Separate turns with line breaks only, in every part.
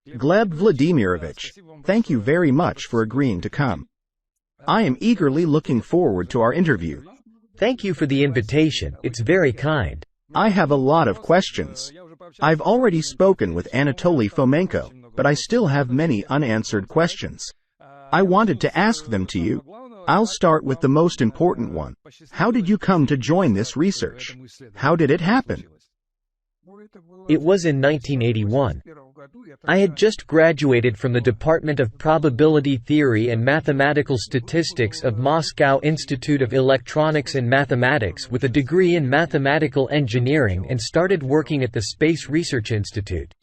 Gleb Vladimirovich, thank you very much for agreeing to come. I am eagerly looking forward to our interview.
Thank you for the invitation, it's very kind.
I have a lot of questions. I've already spoken with Anatoly Fomenko, but I still have many unanswered questions. I wanted to ask them to you. I'll start with the most important one. How did you come to join this research? How did it happen?
It was in 1981. I had just graduated from the Department of Probability Theory and Mathematical Statistics of Moscow Institute of Electronics and Mathematics with a degree in mathematical engineering and started working at the Space Research Institute.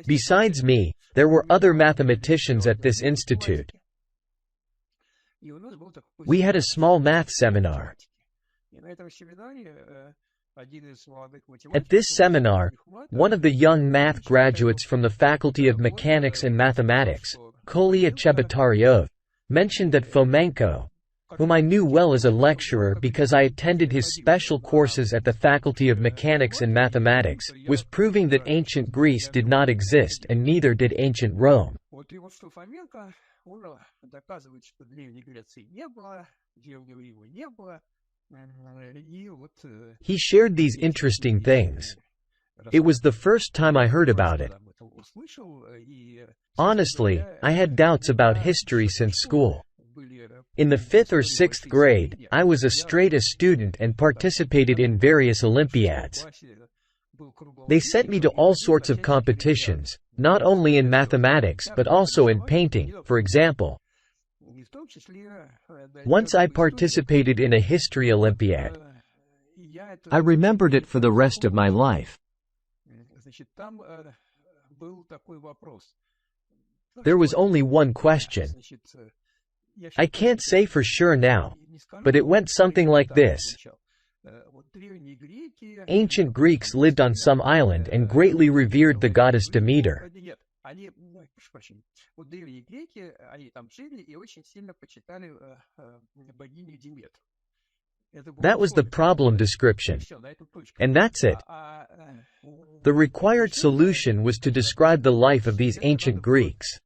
Besides me, there were other mathematicians at this institute. We had a small math seminar. At this seminar, one of the young math graduates from the Faculty of Mechanics and Mathematics, Kolya Chebotaryov, mentioned that Fomenko, whom I knew well as a lecturer because I attended his special courses at the Faculty of Mechanics and Mathematics, was proving that ancient Greece did not exist and neither did ancient Rome. He shared these interesting things. It was the first time I heard about it. Honestly, I had doubts about history since school. In the 5th or 6th grade, I was a straight-A student and participated in various Olympiads. They sent me to all sorts of competitions, not only in mathematics but also in painting, for example. Once I participated in a history Olympiad. I remembered it for the rest of my life. There was only one question. I can't say for sure now, but it went something like this. Ancient Greeks lived on some island and greatly revered the goddess Demeter. That was the problem description. And that's it. The required solution was to describe the life of these ancient Greeks.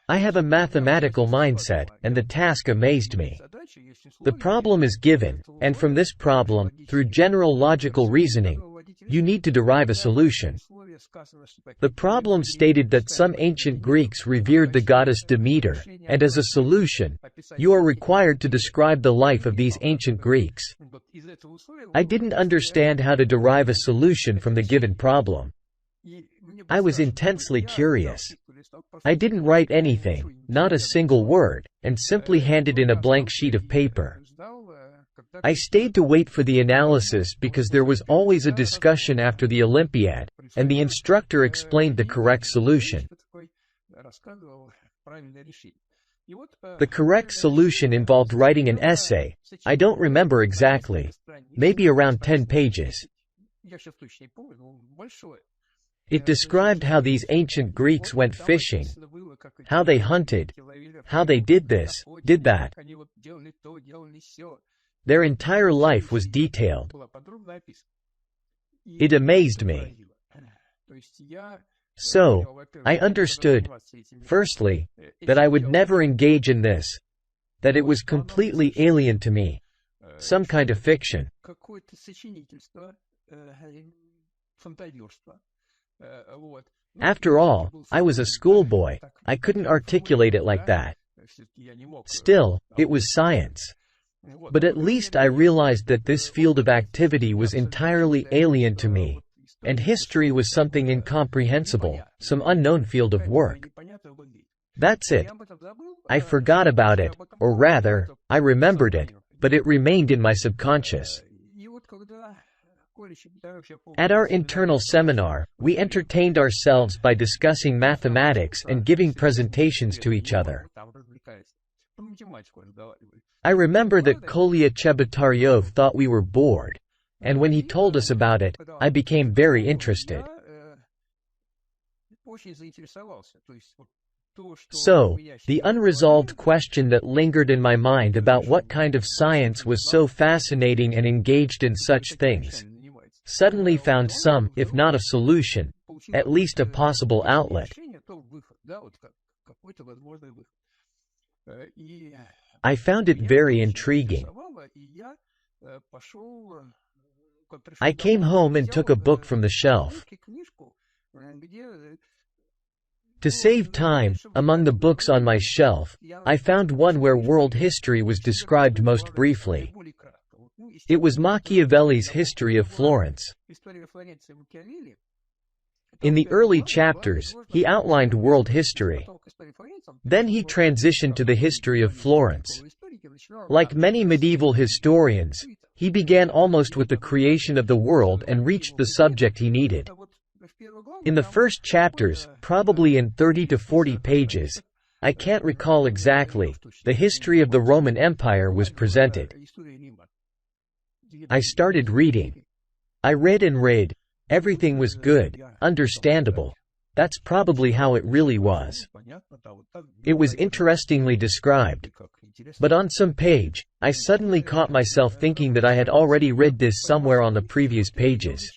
I have a mathematical mindset, and the task amazed me. The problem is given, and from this problem, through general logical reasoning, you need to derive a solution. The problem stated that some ancient Greeks revered the goddess Demeter, and as a solution, you are required to describe the life of these ancient Greeks. I didn't understand how to derive a solution from the given problem. I was intensely curious. I didn't write anything, not a single word, and simply handed in a blank sheet of paper. I stayed to wait for the analysis because there was always a discussion after the Olympiad, and the instructor explained the correct solution. The correct solution involved writing an essay, I don't remember exactly, maybe around 10 pages. It described how these ancient Greeks went fishing, how they hunted, how they did this, did that. Their entire life was detailed. It amazed me. So, I understood, firstly, that I would never engage in this, that it was completely alien to me, some kind of fiction. After all, I was a schoolboy, I couldn't articulate it like that. Still, it was science. But at least I realized that this field of activity was entirely alien to me, and history was something incomprehensible, some unknown field of work. That's it. I forgot about it, or rather, I remembered it, but it remained in my subconscious. At our internal seminar, we entertained ourselves by discussing mathematics and giving presentations to each other. I remember that Kolya Chebotaryov thought we were bored, and when he told us about it, I became very interested. So, the unresolved question that lingered in my mind about what kind of science was so fascinating and engaged in such things, suddenly found some, if not a solution, at least a possible outlet. I found it very intriguing. I came home and took a book from the shelf. To save time, among the books on my shelf, I found one where world history was described most briefly. It was Machiavelli's History of Florence. In the early chapters, he outlined world history. Then he transitioned to the history of Florence. Like many medieval historians, he began almost with the creation of the world and reached the subject he needed. In the first chapters, probably in 30 to 40 pages, I can't recall exactly, the history of the Roman Empire was presented. I started reading. I read and read. Everything was good, understandable. That's probably how it really was. It was interestingly described. But on some page, I suddenly caught myself thinking that I had already read this somewhere on the previous pages.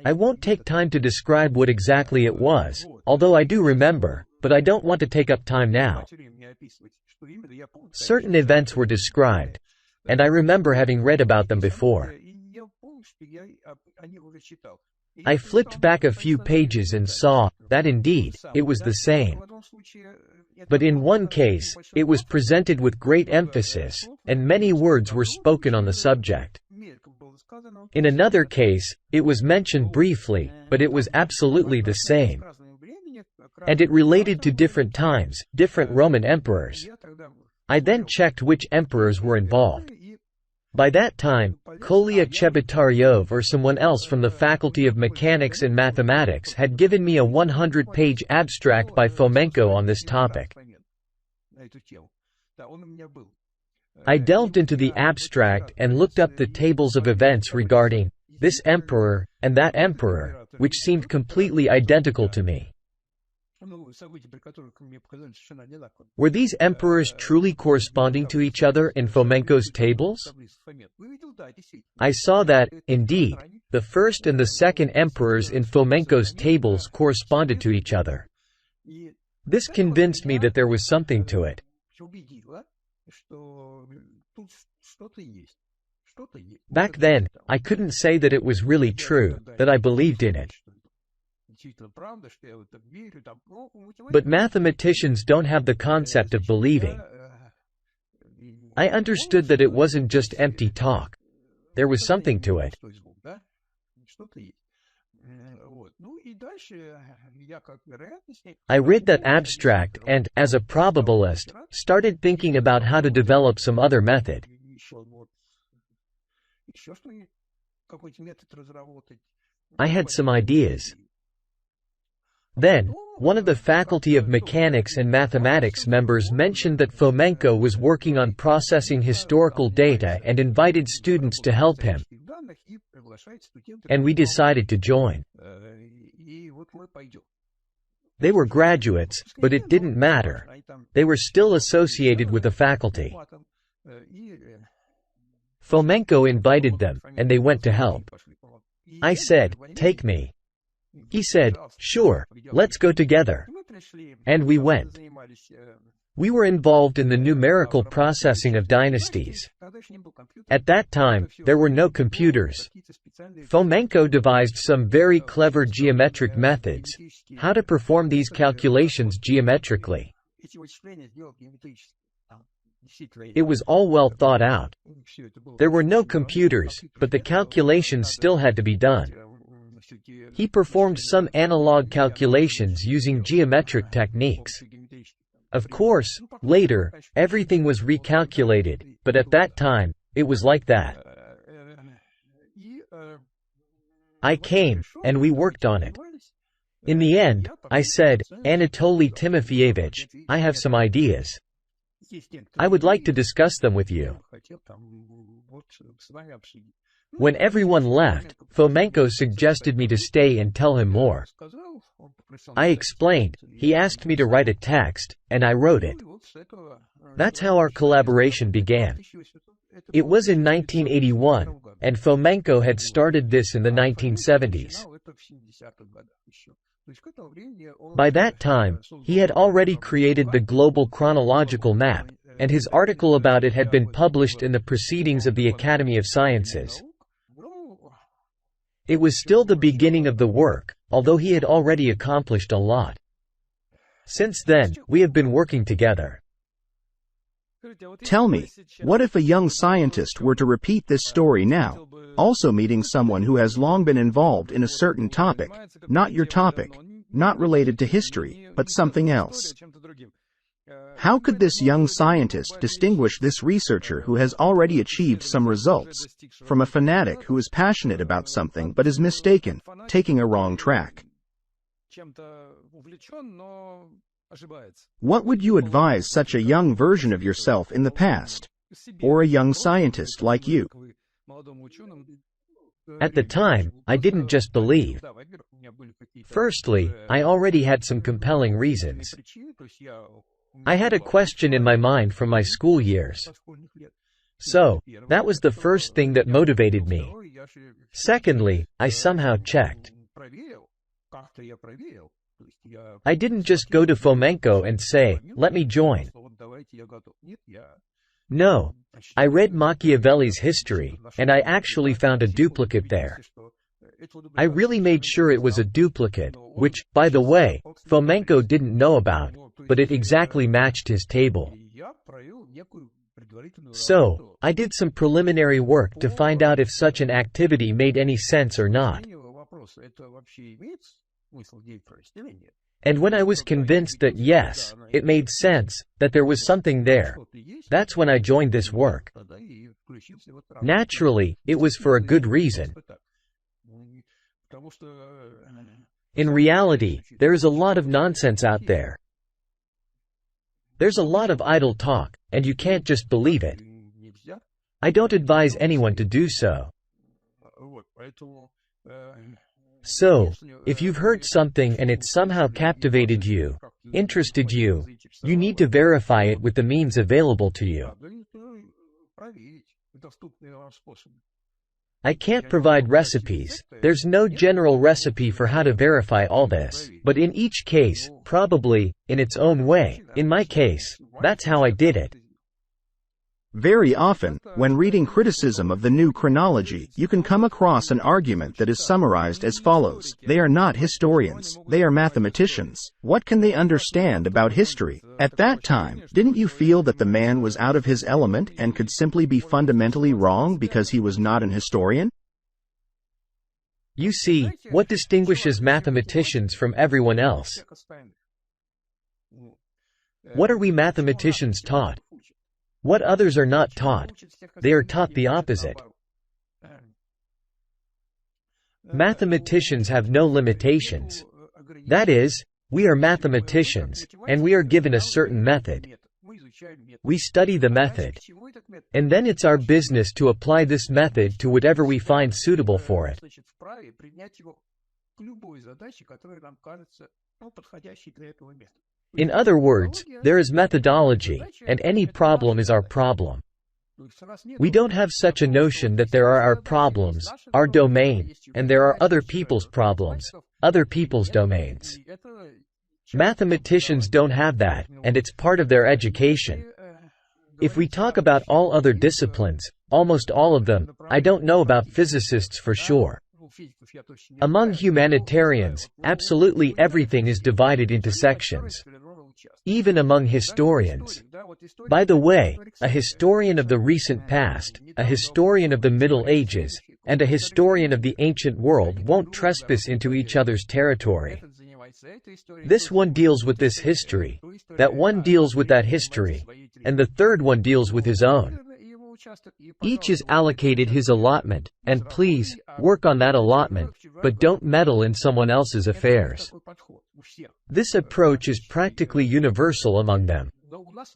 I won't take time to describe what exactly it was, although I do remember, but I don't want to take up time now. Certain events were described, and I remember having read about them before. I flipped back a few pages and saw that indeed, it was the same. But in one case, it was presented with great emphasis, and many words were spoken on the subject. In another case, it was mentioned briefly, but it was absolutely the same. And it related to different times, different Roman emperors. I then checked which emperors were involved. By that time, Kolya Chebotaryov or someone else from the Faculty of Mechanics and Mathematics had given me a 100-page abstract by Fomenko on this topic. I delved into the abstract and looked up the tables of events regarding this emperor and that emperor, which seemed completely identical to me. Were these emperors truly corresponding to each other in Fomenko's tables? I saw that, indeed, the first and the second emperors in Fomenko's tables corresponded to each other. This convinced me that there was something to it. Back then, I couldn't say that it was really true, that I believed in it. But mathematicians don't have the concept of believing. I understood that it wasn't just empty talk. There was something to it. I read that abstract and, as a probabilist, started thinking about how to develop some other method. I had some ideas. Then, one of the Faculty of Mechanics and Mathematics members mentioned that Fomenko was working on processing historical data and invited students to help him. And we decided to join. They were graduates, but it didn't matter. They were still associated with the faculty. Fomenko invited them, and they went to help. I said, "Take me." He said, "Sure, let's go together." And we went. We were involved in the numerical processing of dynasties. At that time, there were no computers. Fomenko devised some very clever geometric methods, how to perform these calculations geometrically. It was all well thought out. There were no computers, but the calculations still had to be done. He performed some analog calculations using geometric techniques. Of course, later, everything was recalculated, but at that time, it was like that. I came, and we worked on it. In the end, I said, "Anatoly Timofeyevich, I have some ideas. I would like to discuss them with you." When everyone left, Fomenko suggested me to stay and tell him more. I explained, he asked me to write a text, and I wrote it. That's how our collaboration began. It was in 1981, and Fomenko had started this in the 1970s. By that time, he had already created the global chronological map, and his article about it had been published in the Proceedings of the Academy of Sciences. It was still the beginning of the work, although he had already accomplished a lot. Since then, we have been working together.
Tell me, what if a young scientist were to repeat this story now, also meeting someone who has long been involved in a certain topic, not your topic, not related to history, but something else? How could this young scientist distinguish this researcher who has already achieved some results, from a fanatic who is passionate about something but is mistaken, taking a wrong track? What would you advise such a young version of yourself in the past, or a young scientist like you?
At the time, I didn't just believe. Firstly, I already had some compelling reasons. I had a question in my mind from my school years. So, that was the first thing that motivated me. Secondly, I somehow checked. I didn't just go to Fomenko and say, "Let me join." No, I read Machiavelli's history, and I actually found a duplicate there. I really made sure it was a duplicate, which, by the way, Fomenko didn't know about, but it exactly matched his table. So, I did some preliminary work to find out if such an activity made any sense or not. And when I was convinced that yes, it made sense, that there was something there, that's when I joined this work. Naturally, it was for a good reason. In reality, there is a lot of nonsense out there. There's a lot of idle talk, and you can't just believe it. I don't advise anyone to do so. So, if you've heard something and it somehow captivated you, interested you, you need to verify it with the means available to you. I can't provide recipes. There's no general recipe for how to verify all this. But in each case, probably, in its own way, in my case, that's how I did it.
Very often, when reading criticism of the new chronology, you can come across an argument that is summarized as follows: they are not historians, they are mathematicians. What can they understand about history? At that time, didn't you feel that the man was out of his element and could simply be fundamentally wrong because he was not an historian?
You see, what distinguishes mathematicians from everyone else? What are we mathematicians taught? What others are not taught? They are taught the opposite. Mathematicians have no limitations. That is, we are mathematicians, and we are given a certain method. We study the method. And then it's our business to apply this method to whatever we find suitable for it. In other words, there is methodology, and any problem is our problem. We don't have such a notion that there are our problems, our domain, and there are other people's problems, other people's domains. Mathematicians don't have that, and it's part of their education. If we talk about all other disciplines, almost all of them, I don't know about physicists for sure. Among humanitarians, absolutely everything is divided into sections. Even among historians. By the way, a historian of the recent past, a historian of the Middle Ages, and a historian of the ancient world won't trespass into each other's territory. This one deals with this history, that one deals with that history, and the third one deals with his own. Each is allocated his allotment, and please, work on that allotment, but don't meddle in someone else's affairs. This approach is practically universal among them.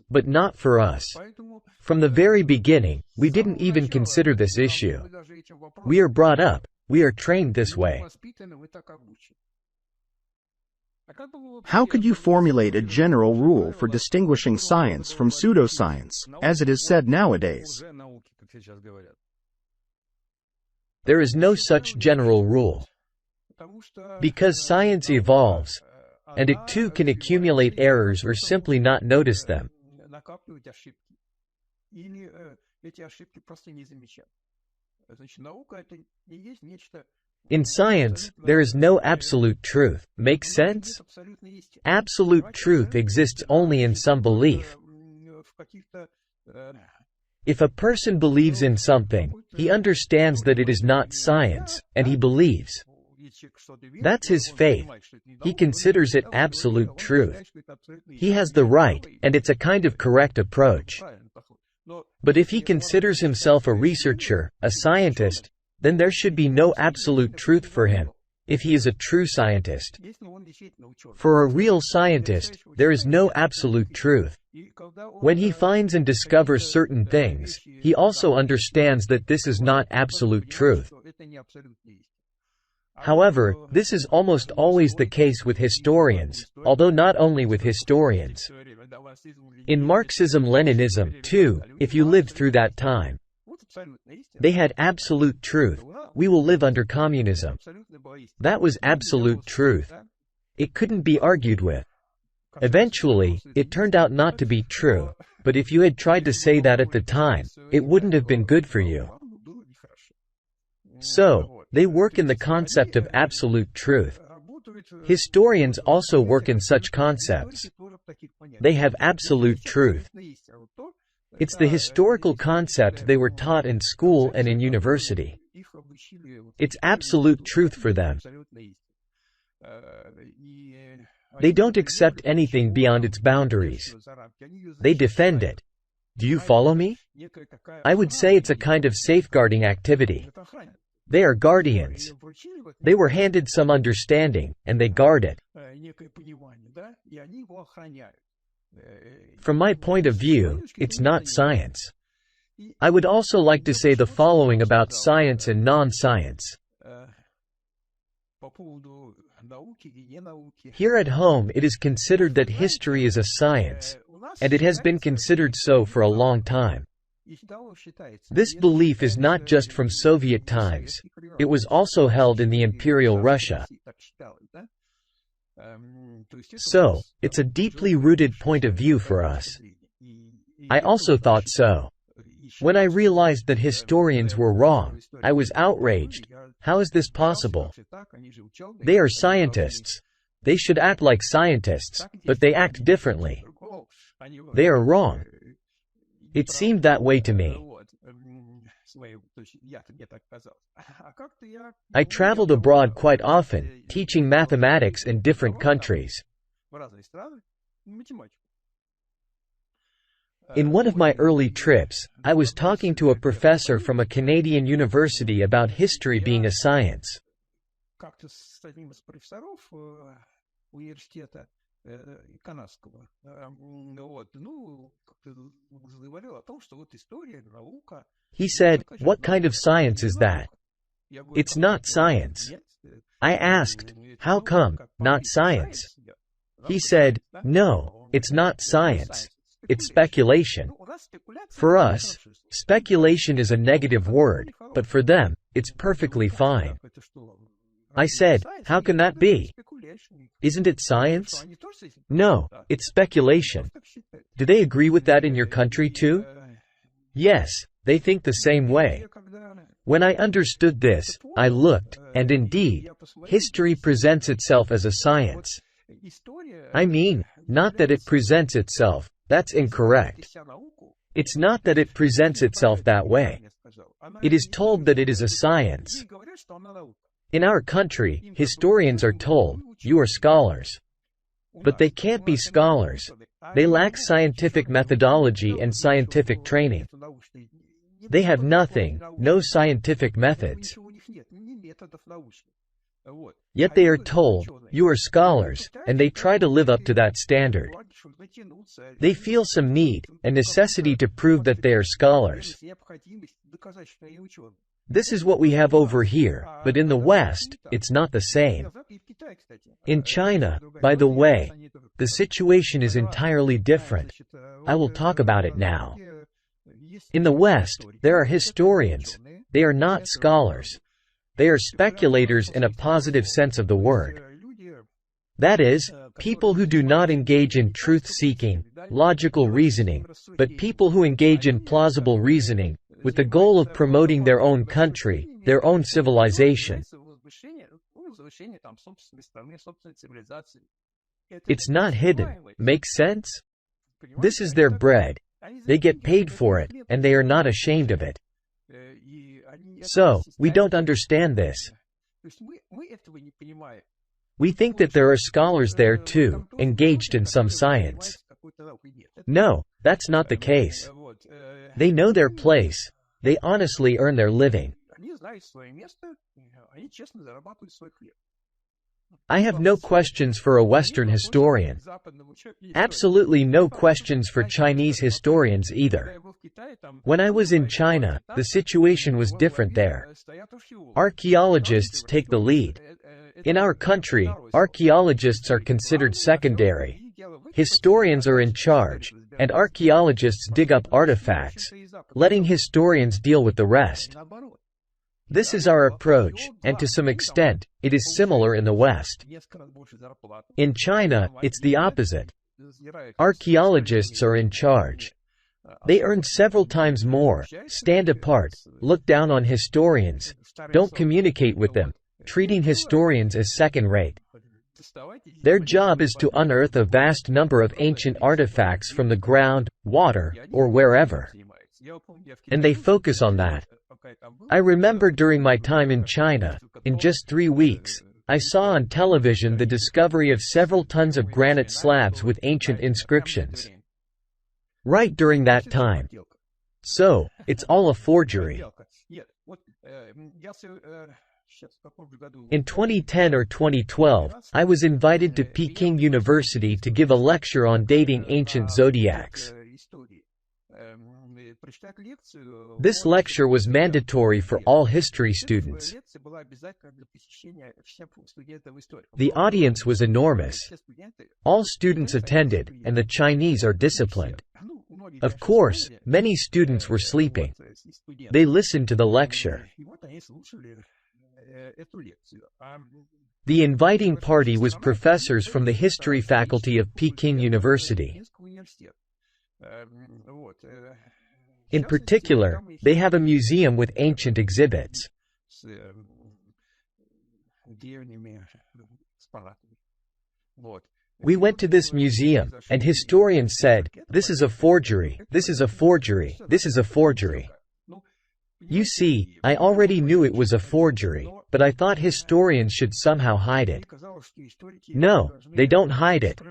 But not for us. From the very beginning, we didn't even consider this issue. We are brought up, we are trained this way.
How could you formulate a general rule for distinguishing science from pseudoscience, as it is said nowadays?
There is no such general rule. Because science evolves, and it too can accumulate errors or simply not notice them. In science, there is no absolute truth. Make sense? Absolute truth exists only in some belief. If a person believes in something, he understands that it is not science, and he believes. That's his faith. He considers it absolute truth. He has the right, and it's a kind of correct approach. But if he considers himself a researcher, a scientist, then there should be no absolute truth for him, if he is a true scientist. For a real scientist, there is no absolute truth. When he finds and discovers certain things, he also understands that this is not absolute truth. However, this is almost always the case with historians, although not only with historians. In Marxism-Leninism, too, if you lived through that time, they had absolute truth. We will live under communism. That was absolute truth. It couldn't be argued with. Eventually, it turned out not to be true, but if you had tried to say that at the time, it wouldn't have been good for you. So, they work in the concept of absolute truth. Historians also work in such concepts. They have absolute truth. It's the historical concept they were taught in school and in university. It's absolute truth for them. They don't accept anything beyond its boundaries. They defend it. Do you follow me? I would say it's a kind of safeguarding activity. They are guardians. They were handed some understanding, and they guard it. From my point of view, it's not science. I would also like to say the following about science and non-science. Here at home it is considered that history is a science, and it has been considered so for a long time. This belief is not just from Soviet times, it was also held in the Imperial Russia. So, it's a deeply rooted point of view for us. I also thought so. When I realized that historians were wrong, I was outraged. How is this possible? They are scientists. They should act like scientists, but they act differently. They are wrong. It seemed that way to me. I traveled abroad quite often, teaching mathematics in different countries. In one of my early trips, I was talking to a professor from a Canadian university about history being a science. He said, "What kind of science is that? It's not science." I asked, "How come, not science?" He said, "No, it's not science. It's speculation." For us, speculation is a negative word, but for them, it's perfectly fine. I said, "How can that be? Isn't it science?" "No, it's speculation." Do they agree with that in your country too? Yes, they think the same way. When I understood this, I looked, and indeed, history presents itself as a science. I mean, not that it presents itself, that's incorrect. It's not that it presents itself that way. It is told that it is a science. In our country, historians are told, "You are scholars." But they can't be scholars. They lack scientific methodology and scientific training. They have nothing, no scientific methods. Yet they are told, "You are scholars," and they try to live up to that standard. They feel some need, a necessity to prove that they are scholars. This is what we have over here, but in the West, it's not the same. In China, by the way, the situation is entirely different. I will talk about it now. In the West, there are historians. They are not scholars. They are speculators in a positive sense of the word. That is, people who do not engage in truth-seeking, logical reasoning, but people who engage in plausible reasoning, with the goal of promoting their own country, their own civilization. It's not hidden. Makes sense? This is their bread. They get paid for it, and they are not ashamed of it. So, we don't understand this. We think that there are scholars there too, engaged in some science. No, that's not the case. They know their place. They honestly earn their living. I have no questions for a Western historian. Absolutely no questions for Chinese historians either. When I was in China, the situation was different there. Archaeologists take the lead. In our country, archaeologists are considered secondary. Historians are in charge, and archaeologists dig up artifacts, letting historians deal with the rest. This is our approach, and to some extent, it is similar in the West. In China, it's the opposite. Archaeologists are in charge. They earn several times more, stand apart, look down on historians, don't communicate with them, treating historians as second-rate. Their job is to unearth a vast number of ancient artifacts from the ground, water, or wherever. And they focus on that. I remember during my time in China, in just 3 weeks, I saw on television the discovery of several tons of granite slabs with ancient inscriptions. Right during that time. So, it's all a forgery. In 2010 or 2012, I was invited to Peking University to give a lecture on dating ancient zodiacs. This lecture was mandatory for all history students. The audience was enormous. All students attended, and the Chinese are disciplined. Of course, many students were sleeping. They listened to the lecture. The inviting party was professors from the history faculty of Peking University. In particular, they have a museum with ancient exhibits. We went to this museum, and historians said, "This is a forgery, this is a forgery, this is a forgery." You see, I already knew it was a forgery, but I thought historians should somehow hide it. No, they don't hide it.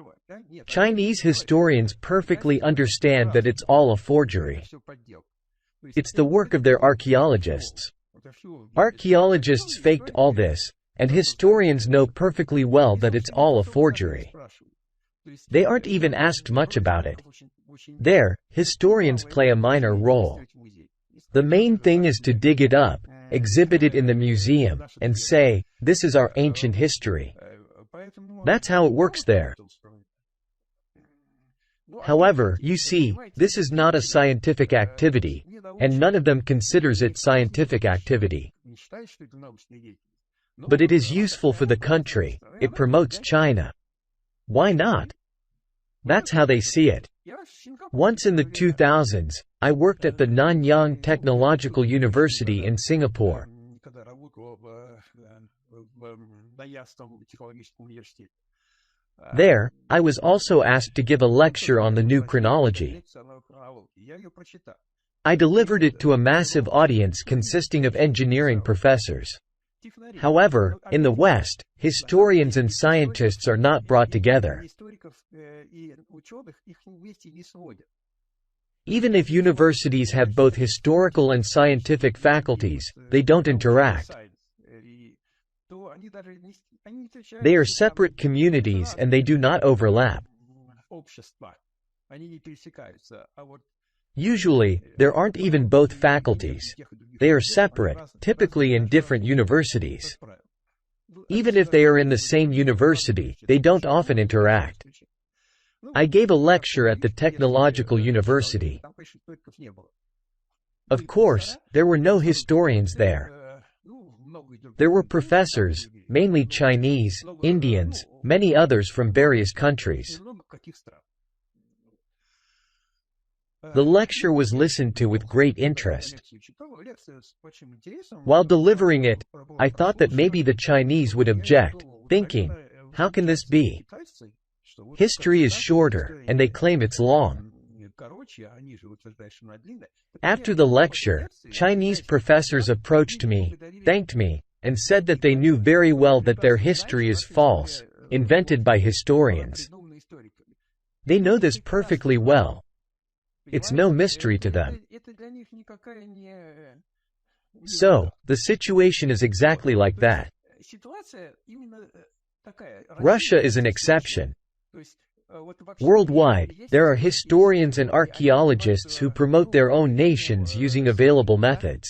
Chinese historians perfectly understand that it's all a forgery. It's the work of their archaeologists. Archaeologists faked all this, and historians know perfectly well that it's all a forgery. They aren't even asked much about it. There, historians play a minor role. The main thing is to dig it up, exhibit it in the museum, and say, "This is our ancient history." That's how it works there. However, you see, this is not a scientific activity, and none of them considers it scientific activity. But it is useful for the country, it promotes China. Why not? That's how they see it. Once in the 2000s, I worked at the Nanyang Technological University in Singapore. There, I was also asked to give a lecture on the new chronology. I delivered it to a massive audience consisting of engineering professors. However, in the West, historians and scientists are not brought together. Even if universities have both historical and scientific faculties, they don't interact. They are separate communities and they do not overlap. Usually, there aren't even both faculties. They are separate, typically in different universities. Even if they are in the same university, they don't often interact. I gave a lecture at the Technological University. Of course, there were no historians there. There were professors, mainly Chinese, Indians, many others from various countries. The lecture was listened to with great interest. While delivering it, I thought that maybe the Chinese would object, thinking, how can this be? History is shorter, and they claim it's long. After the lecture, Chinese professors approached me, thanked me, and said that they knew very well that their history is false, invented by historians. They know this perfectly well. It's no mystery to them. So, the situation is exactly like that. Russia is an exception. Worldwide, there are historians and archaeologists who promote their own nations using available methods.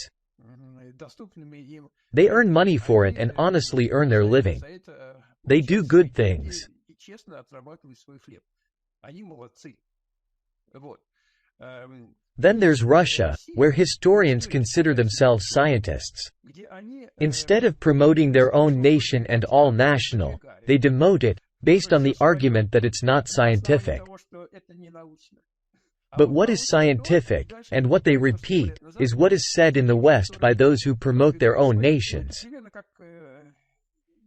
They earn money for it and honestly earn their living. They do good things. Then there's Russia, where historians consider themselves scientists. Instead of promoting their own nation and all national, they demote it, based on the argument that it's not scientific. But what is scientific, and what they repeat, is what is said in the West by those who promote their own nations.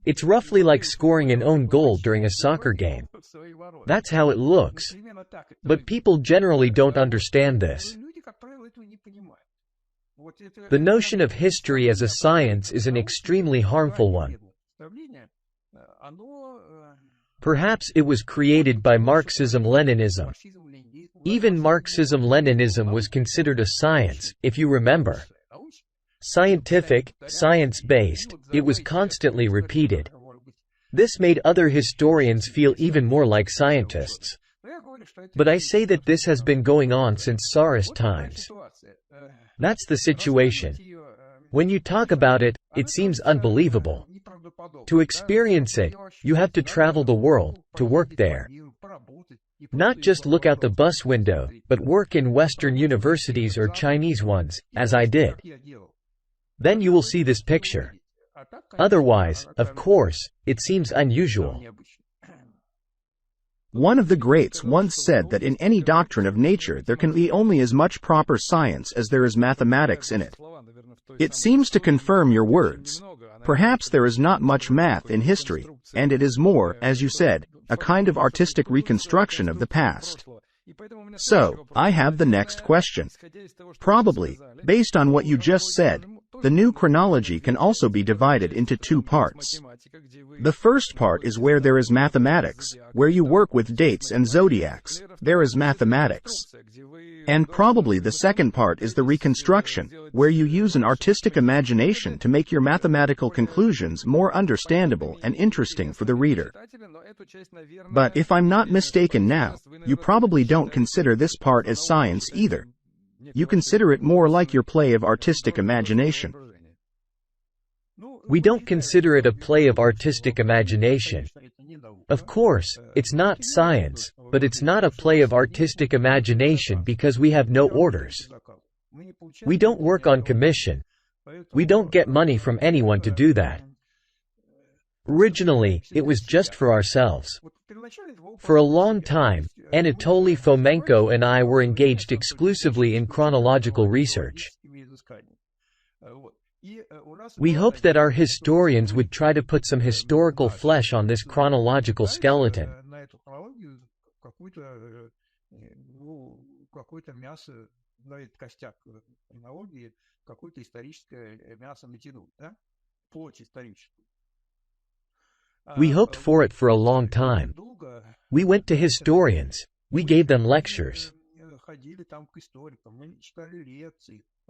It's roughly like scoring an own goal during a soccer game. That's how it looks. But people generally don't understand this. The notion of history as a science is an extremely harmful one. Perhaps it was created by Marxism-Leninism. Even Marxism-Leninism was considered a science, if you remember. Scientific, science-based, it was constantly repeated. This made other historians feel even more like scientists. But I say that this has been going on since Tsarist times. That's the situation. When you talk about it, it seems unbelievable. To experience it, you have to travel the world, to work there. Not just look out the bus window, but work in Western universities or Chinese ones, as I did. Then you will see this picture. Otherwise, of course, it seems unusual.
One of the greats once said that in any doctrine of nature there can be only as much proper science as there is mathematics in it. It seems to confirm your words. Perhaps there is not much math in history, and it is more, as you said, a kind of artistic reconstruction of the past. So, I have the next question. Probably, based on what you just said, the new chronology can also be divided into two parts. The first part is where there is mathematics, where you work with dates and zodiacs, there is mathematics. And probably the second part is the reconstruction, where you use an artistic imagination to make your mathematical conclusions more understandable and interesting for the reader. But if I'm not mistaken now, you probably don't consider this part as science either. You consider it more like your play of artistic imagination.
We don't consider it a play of artistic imagination. Of course, it's not science, but it's not a play of artistic imagination because we have no orders. We don't work on commission. We don't get money from anyone to do that. Originally, it was just for ourselves. For a long time, Anatoly Fomenko and I were engaged exclusively in chronological research. We hoped that our historians would try to put some historical flesh on this chronological skeleton. We hoped for it for a long time. We went to historians. We gave them lectures.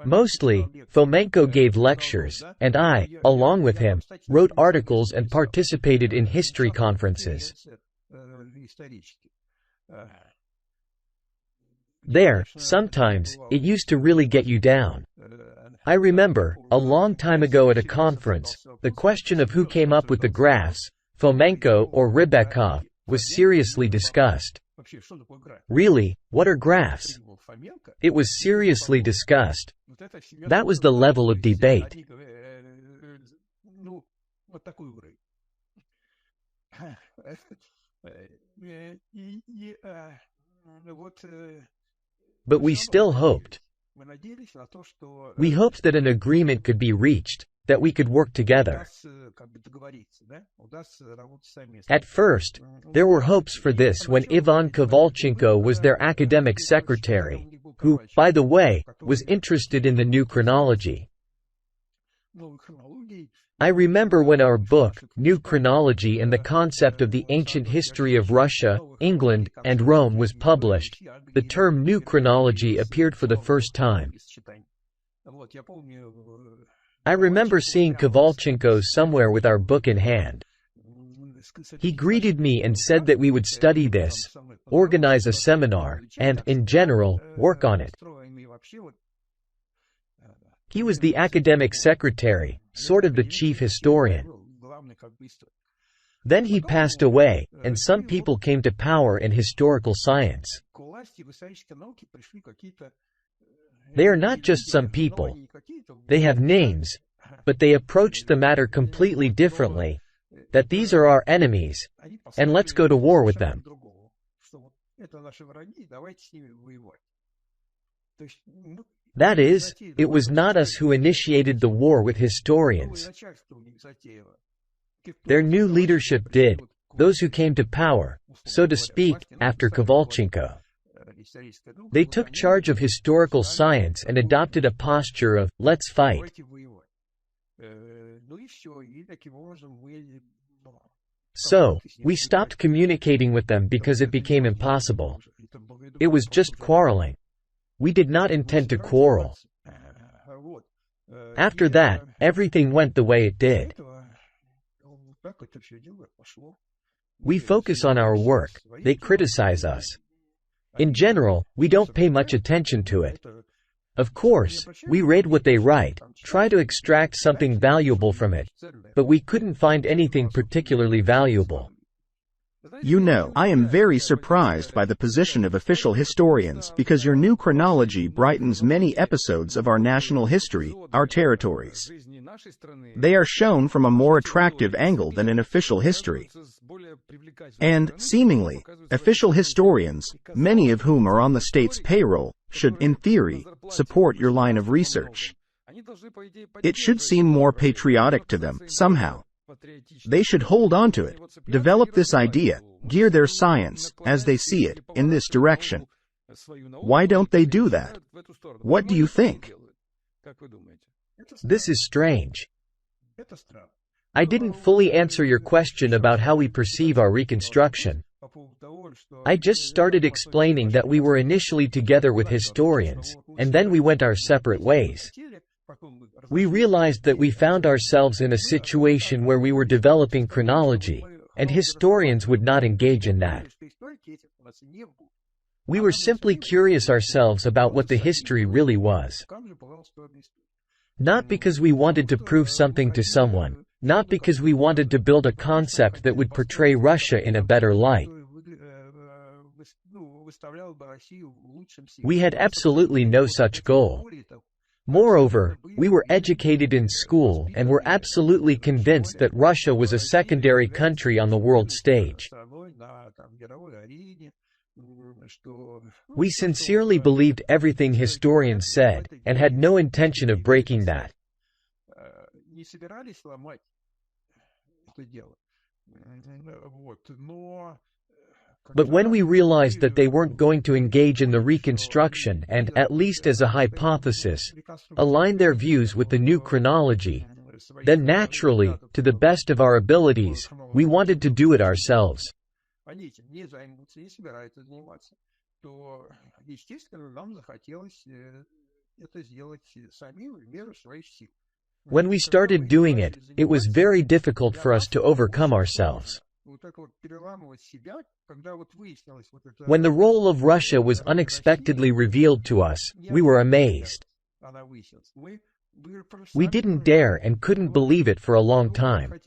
Mostly, Fomenko gave lectures, and I, along with him, wrote articles and participated in history conferences. There, sometimes, it used to really get you down. I remember, a long time ago at a conference, the question of who came up with the graphs, Fomenko or Rybakov, was seriously discussed. Really, what are graphs? It was seriously discussed. That was the level of debate. But we still hoped. We hoped that an agreement could be reached, that we could work together. At first, there were hopes for this when Ivan Kovalchenko was their academic secretary, who, by the way, was interested in the new chronology. I remember when our book, New Chronology and the Concept of the Ancient History of Russia, England, and Rome was published, the term New Chronology appeared for the first time. I remember seeing Kovalchenko somewhere with our book in hand. He greeted me and said that we would study this, organize a seminar, and, in general, work on it. He was the academic secretary, sort of the chief historian. Then he passed away, and some people came to power in historical science. They are not just some people. They have names, but they approached the matter completely differently, that these are our enemies, and let's go to war with them. That is, it was not us who initiated the war with historians. Their new leadership did, those who came to power, so to speak, after Kovalchenko. They took charge of historical science and adopted a posture of, let's fight. So, we stopped communicating with them because it became impossible. It was just quarreling. We did not intend to quarrel. After that, everything went the way it did. We focus on our work, they criticize us. In general, we don't pay much attention to it. Of course, we read what they write, try to extract something valuable from it, but we couldn't find anything particularly valuable.
You know, I am very surprised by the position of official historians because your new chronology brightens many episodes of our national history, our territories. They are shown from a more attractive angle than in official history. And, seemingly, official historians, many of whom are on the state's payroll, should, in theory, support your line of research. It should seem more patriotic to them, somehow. They should hold on to it, develop this idea, gear their science, as they see it, in this direction. Why don't they do that? What do you think?
This is strange. I didn't fully answer your question about how we perceive our reconstruction. I just started explaining that we were initially together with historians, and then we went our separate ways. We realized that we found ourselves in a situation where we were developing chronology, and historians would not engage in that. We were simply curious ourselves about what the history really was. Not because we wanted to prove something to someone, not because we wanted to build a concept that would portray Russia in a better light. We had absolutely no such goal. Moreover, we were educated in school and were absolutely convinced that Russia was a secondary country on the world stage. We sincerely believed everything historians said, and had no intention of breaking that. But when we realized that they weren't going to engage in the reconstruction and, at least as a hypothesis, align their views with the new chronology, then naturally, to the best of our abilities, we wanted to do it ourselves. When we started doing it, it was very difficult for us to overcome ourselves. When the role of Russia was unexpectedly revealed to us, we were amazed. We didn't dare and couldn't believe it for a long time.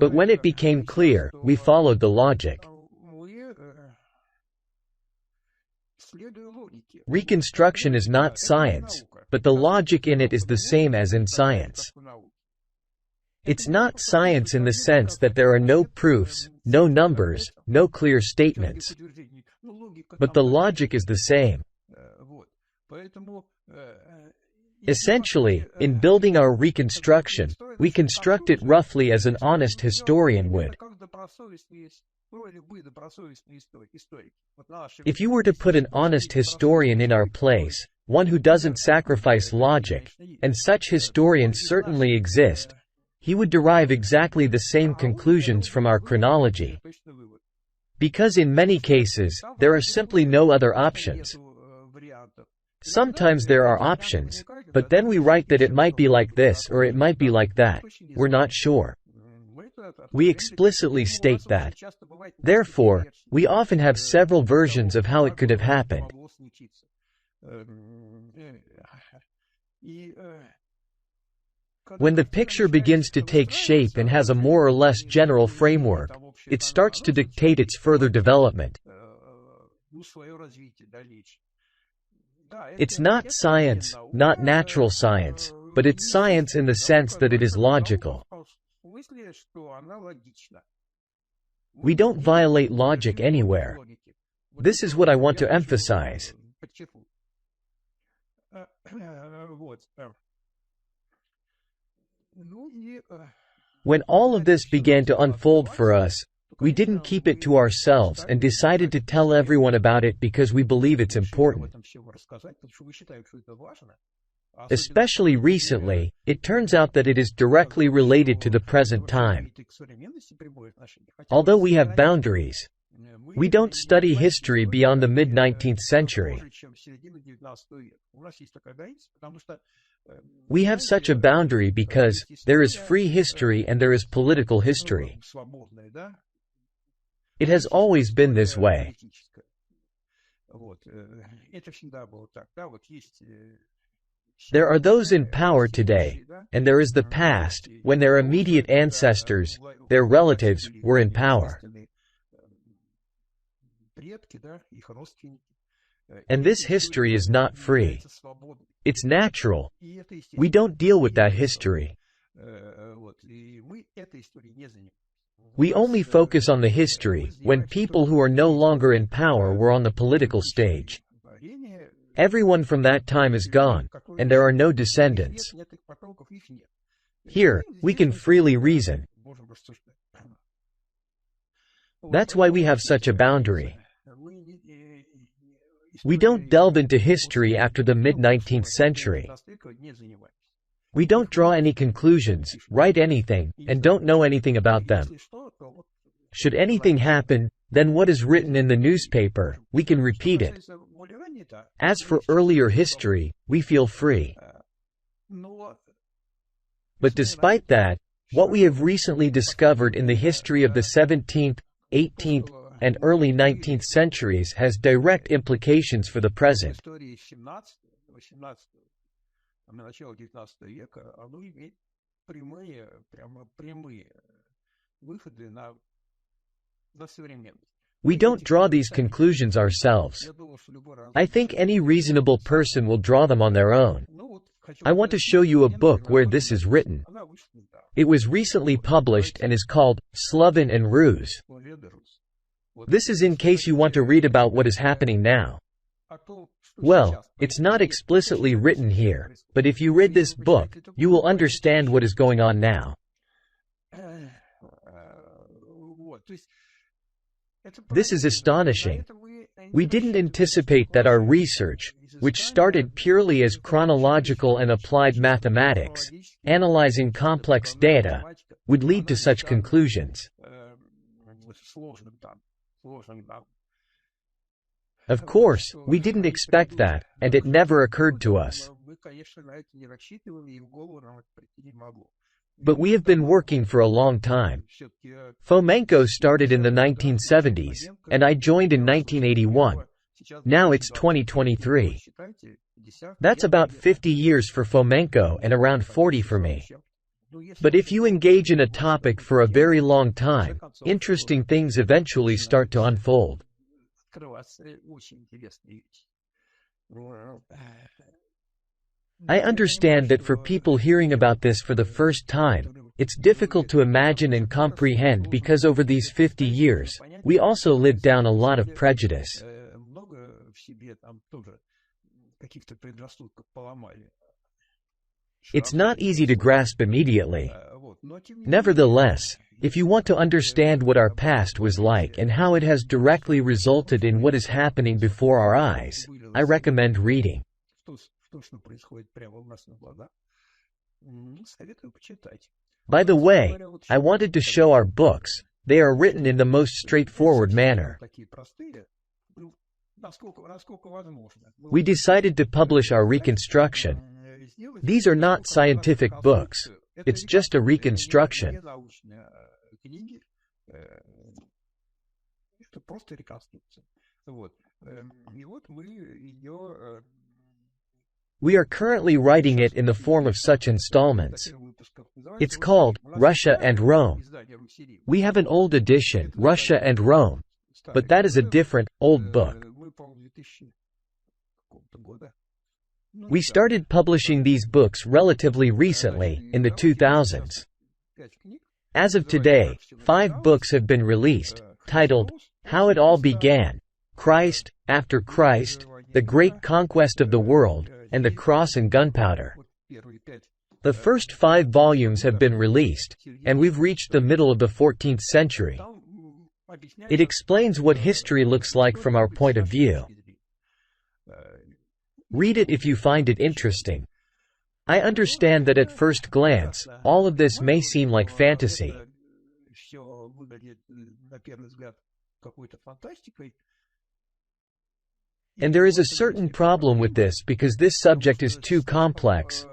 But when it became clear, we followed the logic. Reconstruction is not science, but the logic in it is the same as in science. It's not science in the sense that there are no proofs, no numbers, no clear statements. But the logic is the same. Essentially, in building our reconstruction, we construct it roughly as an honest historian would. If you were to put an honest historian in our place, one who doesn't sacrifice logic, and such historians certainly exist, he would derive exactly the same conclusions from our chronology. Because in many cases, there are simply no other options. Sometimes there are options, but then we write that it might be like this or it might be like that. We're not sure. We explicitly state that. Therefore, we often have several versions of how it could have happened. When the picture begins to take shape and has a more or less general framework, it starts to dictate its further development. It's not science, not natural science, but it's science in the sense that it is logical. We don't violate logic anywhere. This is what I want to emphasize. When all of this began to unfold for us, we didn't keep it to ourselves and decided to tell everyone about it because we believe it's important. Especially recently, it turns out that it is directly related to the present time. Although we have boundaries, we don't study history beyond the mid-19th century. We have such a boundary because there is free history and there is political history. It has always been this way. There are those in power today, and there is the past, when their immediate ancestors, their relatives, were in power. And this history is not free. It's natural. We don't deal with that history. We only focus on the history when people who are no longer in power were on the political stage. Everyone from that time is gone, and there are no descendants. Here, we can freely reason. That's why we have such a boundary. We don't delve into history after the mid-19th century. We don't draw any conclusions, write anything, and don't know anything about them. Should anything happen, then what is written in the newspaper, we can repeat it. As for earlier history, we feel free. But despite that, what we have recently discovered in the history of the 17th, 18th, and early 19th centuries has direct implications for the present. We don't draw these conclusions ourselves. I think any reasonable person will draw them on their own. I want to show you a book where this is written. It was recently published and is called Sloven and Ruse. This is in case you want to read about what is happening now. Well, it's not explicitly written here, but if you read this book, you will understand what is going on now. This is astonishing. We didn't anticipate that our research, which started purely as chronological and applied mathematics, analyzing complex data, would lead to such conclusions. Of course, we didn't expect that, and it never occurred to us. But we have been working for a long time. Fomenko started in the 1970s, and I joined in 1981. Now it's 2023. That's about 50 years for Fomenko and around 40 for me. But if you engage in a topic for a very long time, interesting things eventually start to unfold. I understand that for people hearing about this for the first time, it's difficult to imagine and comprehend because over these 50 years, we also lived down a lot of prejudice. It's not easy to grasp immediately. Nevertheless, if you want to understand what our past was like and how it has directly resulted in what is happening before our eyes, I recommend reading. By the way, I wanted to show our books. They are written in the most straightforward manner. We decided to publish our reconstruction. These are not scientific books. It's just a reconstruction. We are currently writing it in the form of such installments. It's called Russia and Rome. We have an old edition, Russia and Rome, but that is a different, old book. We started publishing these books relatively recently, in the 2000s. As of today, 5 books have been released, titled, How It All Began, Christ, After Christ, The Great Conquest of the World, and The Cross and Gunpowder. The first 5 volumes have been released, and we've reached the middle of the 14th century. It explains what history looks like from our point of view. Read it if you find it interesting. I understand that at first glance, all of this may seem like fantasy. And there is a certain problem with this because this subject is too complex.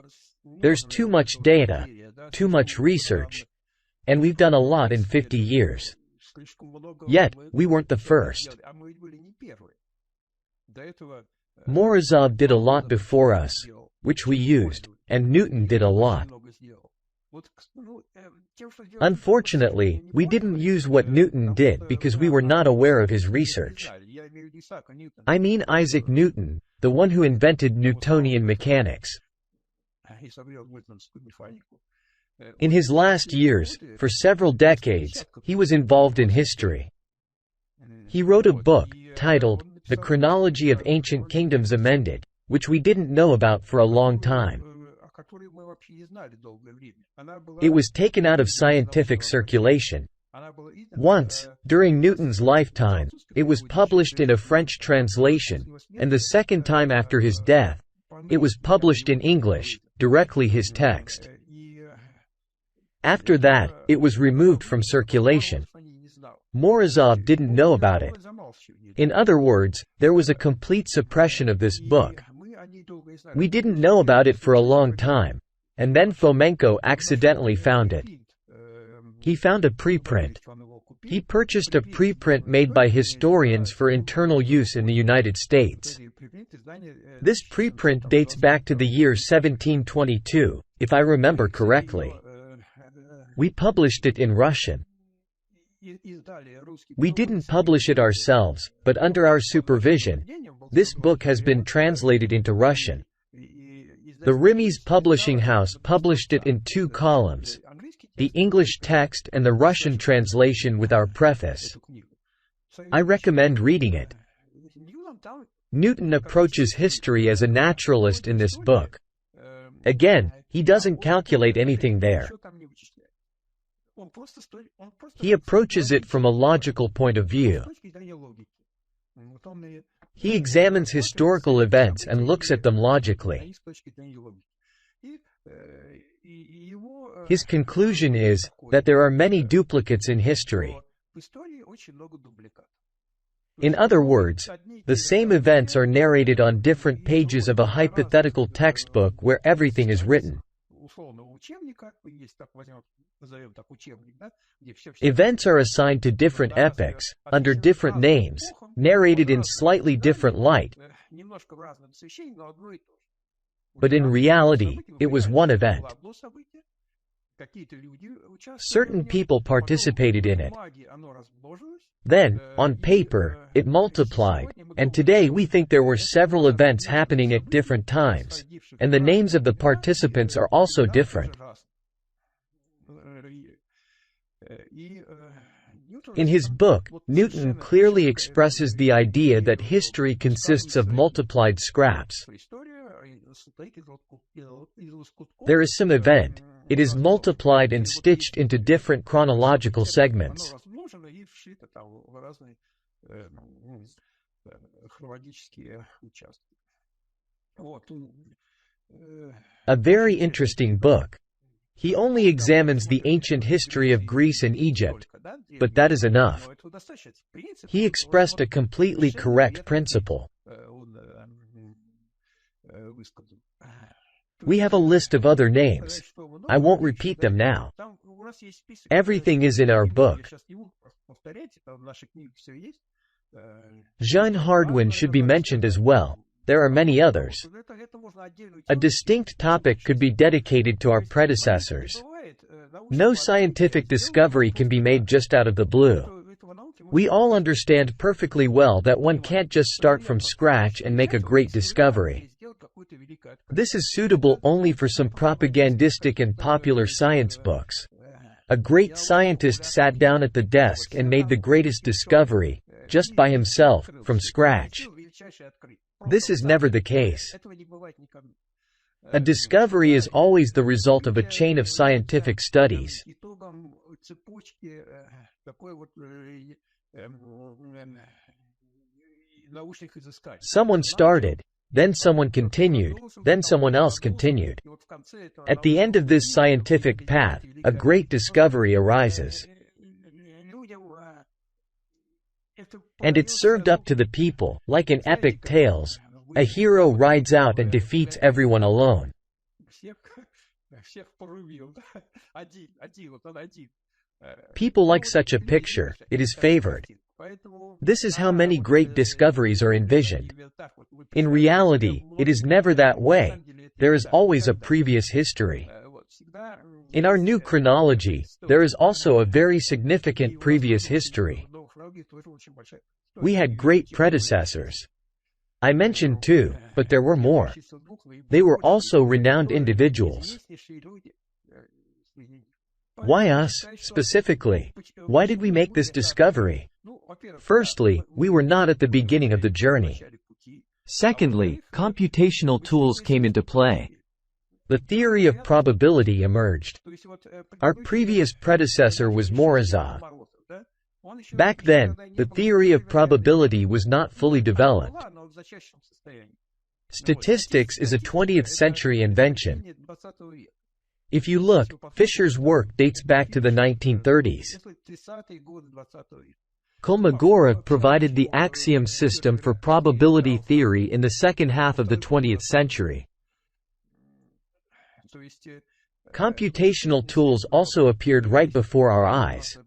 There's too much data, too much research, and we've done a lot in 50 years. Yet, we weren't the first. Morozov did a lot before us, which we used, and Newton did a lot. Unfortunately, we didn't use what Newton did because we were not aware of his research. I mean Isaac Newton, the one who invented Newtonian mechanics. In his last years, for several decades, he was involved in history. He wrote a book, titled, The Chronology of Ancient Kingdoms Amended, which we didn't know about for a long time. It was taken out of scientific circulation. Once, during Newton's lifetime, it was published in a French translation, and the second time after his death, it was published in English, directly his text. After that, it was removed from circulation. Morozov didn't know about it. In other words, there was a complete suppression of this book. We didn't know about it for a long time, and then Fomenko accidentally found it. He found a preprint. He purchased a preprint made by historians for internal use in the United States. This preprint dates back to the year 1722, if I remember correctly. We published it in Russian. We didn't publish it ourselves, but under our supervision, this book has been translated into Russian. The Rimis Publishing House published it in 2 columns, the English text and the Russian translation with our preface. I recommend reading it. Newton approaches history as a naturalist in this book. Again, he doesn't calculate anything there. He approaches it from a logical point of view. He examines historical events and looks at them logically. His conclusion is that there are many duplicates in history. In other words, the same events are narrated on different pages of a hypothetical textbook where everything is written. Events are assigned to different epochs, under different names, narrated in slightly different light, but in reality, it was one event. Certain people participated in it. Then, on paper, it multiplied, and today we think there were several events happening at different times, and the names of the participants are also different. In his book, Newton clearly expresses the idea that history consists of multiplied scraps. There is some event. It is multiplied and stitched into different chronological segments. A very interesting book. He only examines the ancient history of Greece and Egypt, but that is enough. He expressed a completely correct principle. We have a list of other names. I won't repeat them now. Everything is in our book. Jean Hardwin should be mentioned as well. There are many others. A distinct topic could be dedicated to our predecessors. No scientific discovery can be made just out of the blue. We all understand perfectly well that one can't just start from scratch and make a great discovery. This is suitable only for some propagandistic and popular science books. A great scientist sat down at the desk and made the greatest discovery, just by himself, from scratch. This is never the case. A discovery is always the result of a chain of scientific studies. Someone started, then someone continued, then someone else continued. At the end of this scientific path, a great discovery arises. And it's served up to the people, like in epic tales. A hero rides out and defeats everyone alone. People like such a picture, it is favored. This is how many great discoveries are envisioned. In reality, it is never that way. There is always a previous history. In our new chronology, there is also a very significant previous history. We had great predecessors. I mentioned two, but there were more. They were also renowned individuals. Why us, specifically? Why did we make this discovery? Firstly, we were not at the beginning of the journey.
Secondly, computational tools came into play.
The theory of probability emerged. Our previous predecessor was Morozov. Back then, the theory of probability was not fully developed. Statistics is a 20th century invention. If you look, Fisher's work dates back to the 1930s. Kolmogorov provided the axiom system for probability theory in the second half of the 20th century. Computational tools also appeared right before our eyes.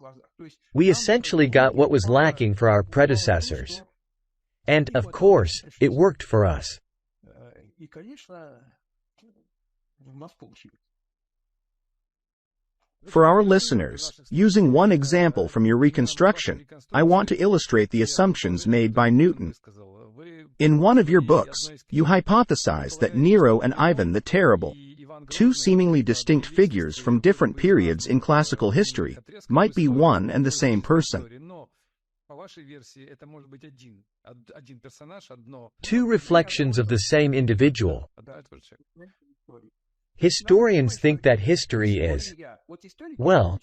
We essentially got what was lacking for our predecessors. And, of course, it worked for us.
For our listeners, using one example from your reconstruction, I want to illustrate the assumptions made by Newton. In one of your books, you hypothesize that Nero and Ivan the Terrible, two seemingly distinct figures from different periods in classical history, might be one and the same person.
Two reflections of the same individual. Historians think that history is, well,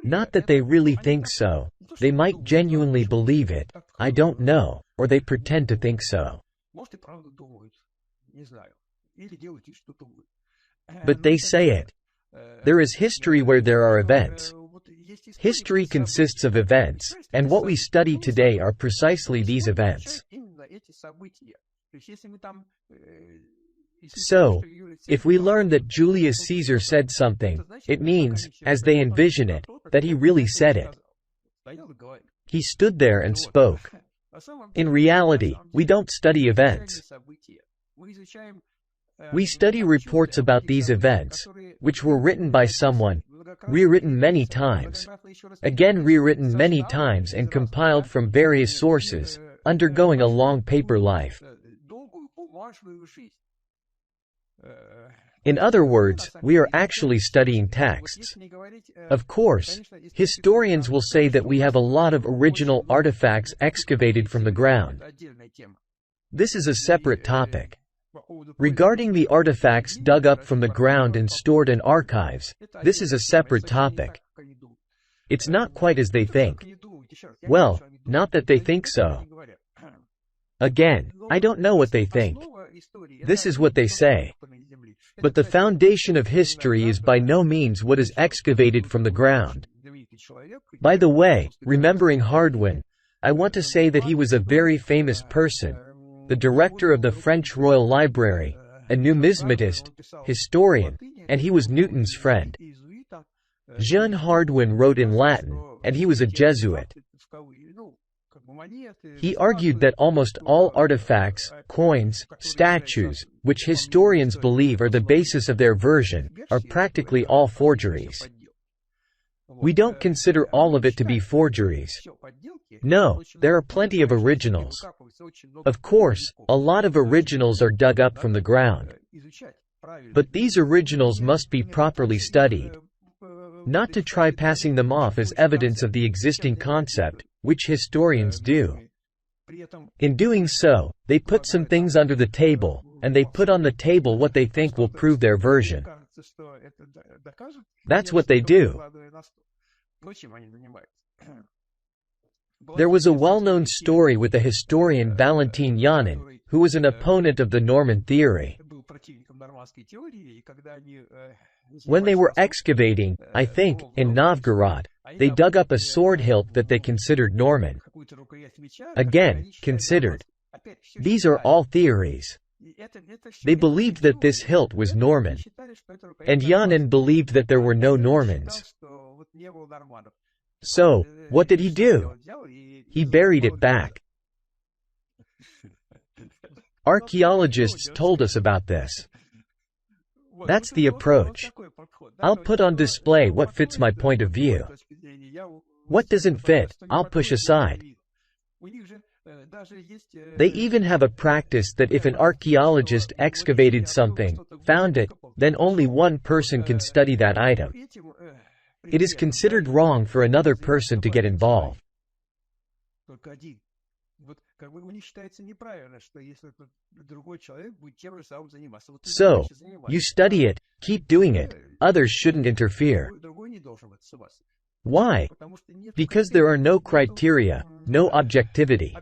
not that they really think so. They might genuinely believe it, I don't know, or they pretend to think so. But they say it. There is history where there are events. History consists of events, and what we study today are precisely these events. So, if we learn that Julius Caesar said something, it means, as they envision it, that he really said it. He stood there and spoke. In reality, we don't study events. We study reports about these events, which were written by someone, rewritten many times, again rewritten many times and compiled from various sources, undergoing a long paper life. In other words, we are actually studying texts. Of course, historians will say that we have a lot of original artifacts excavated from the ground. This is a separate topic. Regarding the artifacts dug up from the ground and stored in archives, this is a separate topic. It's not quite as they think. Well, not that they think so. Again, I don't know what they think. This is what they say. But the foundation of history is by no means what is excavated from the ground. By the way, remembering Hardwin, I want to say that he was a very famous person, the director of the French Royal Library, a numismatist, historian, and he was Newton's friend. Jean Hardwin wrote in Latin, and he was a Jesuit. He argued that almost all artifacts, coins, statues, which historians believe are the basis of their version, are practically all forgeries. We don't consider all of it to be forgeries. No, there are plenty of originals. Of course, a lot of originals are dug up from the ground. But these originals must be properly studied. Not to try passing them off as evidence of the existing concept, which historians do. In doing so, they put some things under the table, and they put on the table what they think will prove their version. That's what they do. There was a well-known story with the historian Valentin Yanin, who was an opponent of the Norman theory. When they were excavating, I think, in Novgorod, they dug up a sword hilt that they considered Norman. Again, considered. These are all theories. They believed that this hilt was Norman. And Yanin believed that there were no Normans. So, what did he do? He buried it back. Archaeologists told us about this. That's the approach. I'll put on display what fits my point of view. What doesn't fit, I'll push aside. They even have a practice that if an archaeologist excavated something, found it, then only one person can study that item. It is considered wrong for another person to get involved. So, you study it, keep doing it, others shouldn't interfere. Why? Because there are no criteria, no objectivity.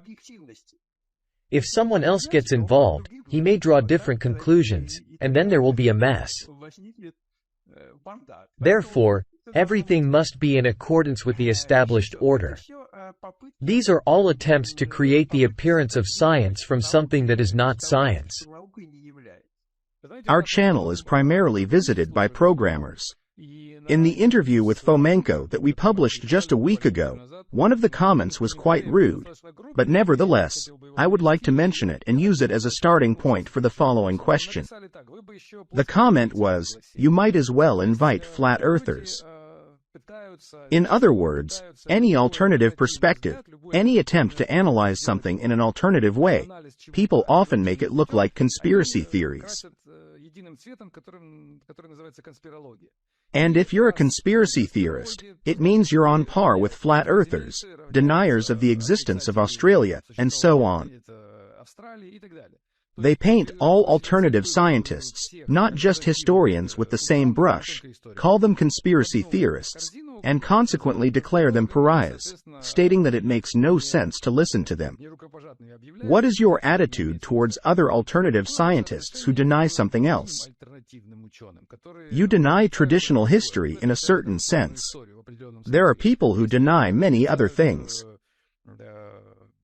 If someone else gets involved, he may draw different conclusions, and then there will be a mess. Therefore, everything must be in accordance with the established order. These are all attempts to create the appearance of science from something that is not science.
Our channel is primarily visited by programmers. In the interview with Fomenko that we published just a week ago, one of the comments was quite rude, but nevertheless, I would like to mention it and use it as a starting point for the following question. The comment was, "You might as well invite flat earthers." In other words, any alternative perspective, any attempt to analyze something in an alternative way, people often make it look like conspiracy theories. And if you're a conspiracy theorist, it means you're on par with flat earthers, deniers of the existence of Australia, and so on. They paint all alternative scientists, not just historians, with the same brush, call them conspiracy theorists, and consequently declare them pariahs, stating that it makes no sense to listen to them. What is your attitude towards other alternative scientists who deny something else? You deny traditional history in a certain sense. There are people who deny many other things.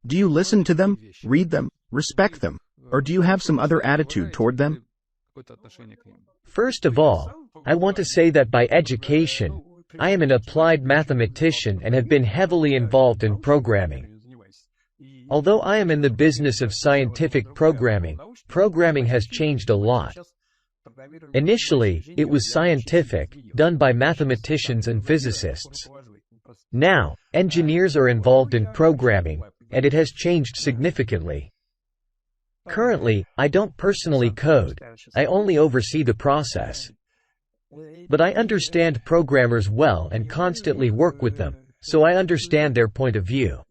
Do you listen to them, read them, respect them, or do you have some other attitude toward them?
First of all, I want to say that by education, I am an applied mathematician and have been heavily involved in programming. Although I am in the business of scientific programming, programming has changed a lot. Initially, it was scientific, done by mathematicians and physicists. Now, engineers are involved in programming, and it has changed significantly. Currently, I don't personally code, I only oversee the process. But I understand programmers well and constantly work with them, so I understand their point of view.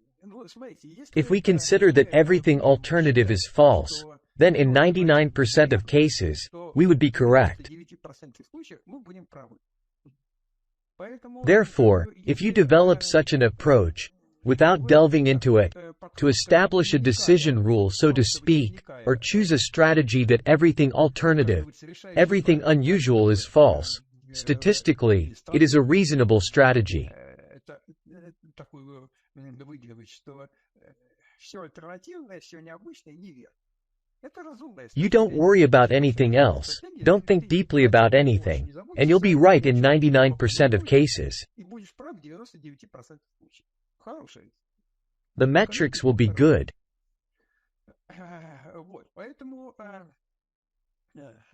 If we consider that everything alternative is false, then in 99% of cases, we would be correct. Therefore, if you develop such an approach, without delving into it, to establish a decision rule so to speak, or choose a strategy that everything alternative, everything unusual is false, statistically, it is a reasonable strategy. You don't worry about anything else, don't think deeply about anything, and you'll be right in 99% of cases. The metrics will be good.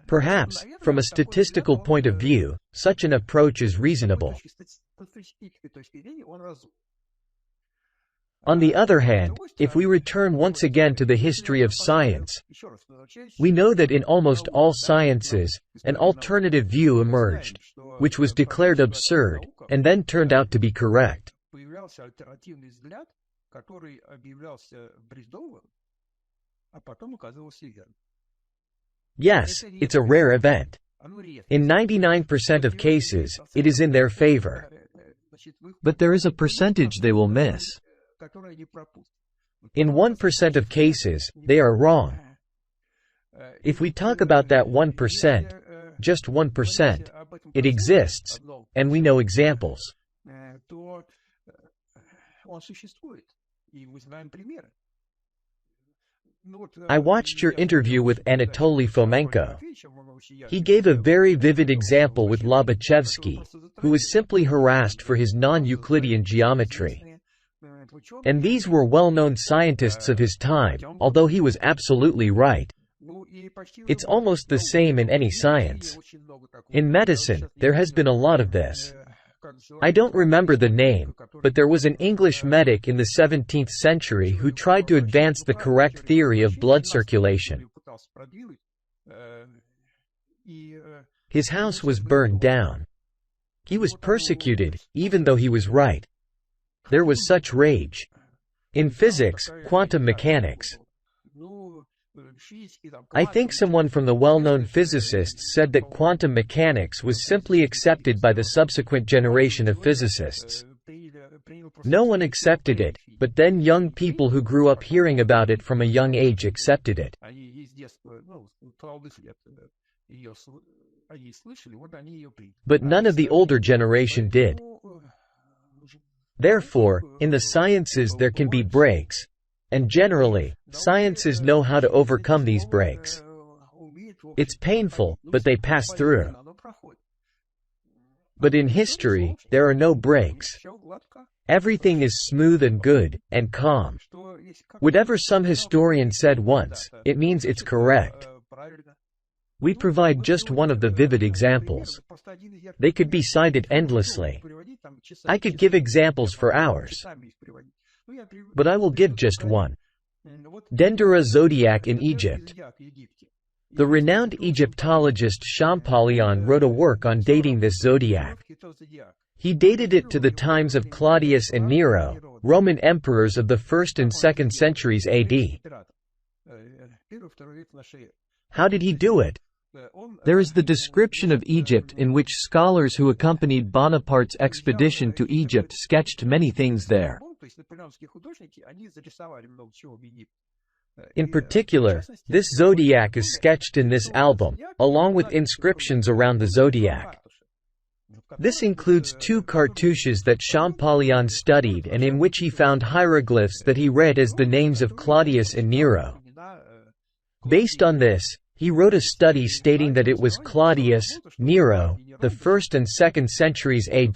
Perhaps, from a statistical point of view, such an approach is reasonable. On the other hand, if we return once again to the history of science, we know that in almost all sciences, an alternative view emerged, which was declared absurd, and then turned out to be correct. Yes, it's a rare event. In 99% of cases, it is in their favor.
But there is a percentage they will miss.
In 1% of cases, they are wrong. If we talk about that 1%, just 1%, it exists, and we know examples. I watched your interview with Anatoly Fomenko. He gave a very vivid example with Lobachevsky, who was simply harassed for his non-Euclidean geometry. And these were well-known scientists of his time, although he was absolutely right. It's almost the same in any science. In medicine, there has been a lot of this. I don't remember the name, but there was an English medic in the 17th century who tried to advance the correct theory of blood circulation. His house was burned down. He was persecuted, even though he was right. There was such rage. In physics, quantum mechanics, I think someone from the well-known physicists said that quantum mechanics was simply accepted by the subsequent generation of physicists. No one accepted it, but then young people who grew up hearing about it from a young age accepted it. But none of the older generation did. Therefore, in the sciences there can be breaks, and generally, sciences know how to overcome these breaks. It's painful, but they pass through. But in history, there are no breaks. Everything is smooth and good, and calm. Whatever some historian said once, it means it's correct. We provide just one of the vivid examples. They could be cited endlessly. I could give examples for hours. But I will give just one. Dendera zodiac in Egypt. The renowned Egyptologist Champollion wrote a work on dating this zodiac. He dated it to the times of Claudius and Nero, Roman emperors of the 1st and 2nd centuries AD. How did he do it?
There is the description of Egypt in which scholars who accompanied Bonaparte's expedition to Egypt sketched many things there.
In particular, this zodiac is sketched in this album, along with inscriptions around the zodiac. This includes 2 cartouches that Champollion studied and in which he found hieroglyphs that he read as the names of Claudius and Nero. Based on this, He wrote a study stating that it was Claudius, Nero, the 1st and 2nd centuries AD,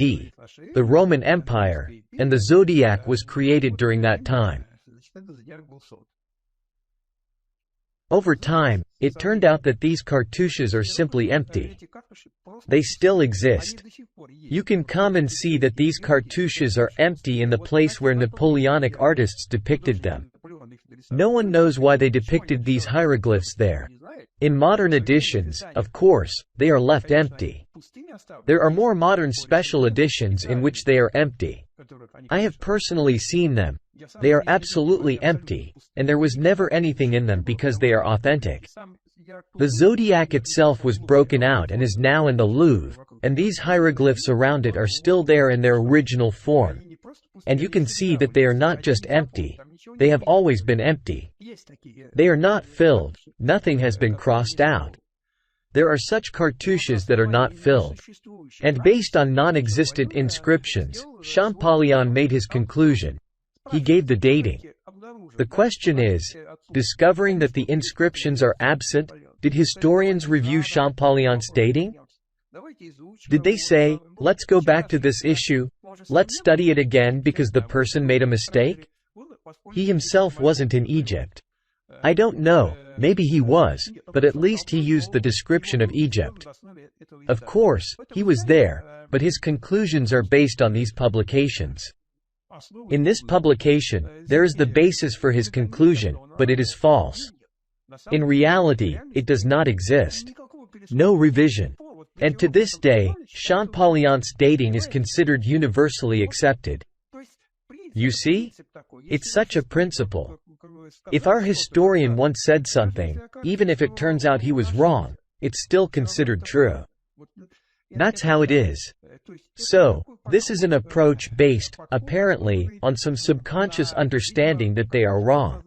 the Roman Empire, and the zodiac was created during that time. Over time, it turned out that these cartouches are simply empty. They still exist. You can come and see that these cartouches are empty in the place where Napoleonic artists depicted them. No one knows why they depicted these hieroglyphs there. In modern editions, of course, they are left empty. There are more modern special editions in which they are empty. I have personally seen them. They are absolutely empty, and there was never anything in them because they are authentic. The zodiac itself was broken out and is now in the Louvre, and these hieroglyphs around it are still there in their original form. And you can see that they are not just empty. They have always been empty. They are not filled. Nothing has been crossed out. There are such cartouches that are not filled. And based on non-existent inscriptions, Champollion made his conclusion. He gave the dating. The question is, discovering that the inscriptions are absent, did historians review Champollion's dating? Did they say, let's go back to this issue, let's study it again because the person made a mistake? He himself wasn't in Egypt. I don't know, maybe he was, but at least he used the description of Egypt. Of course, he was there, but his conclusions are based on these publications. In this publication, there is the basis for his conclusion, but it is false. In reality, it does not exist. No revision. And to this day, Champollion's dating is considered universally accepted. You see? It's such a principle. If our historian once said something, even if it turns out he was wrong, it's still considered true. That's how it is. So, this is an approach based, apparently, on some subconscious understanding that they are wrong.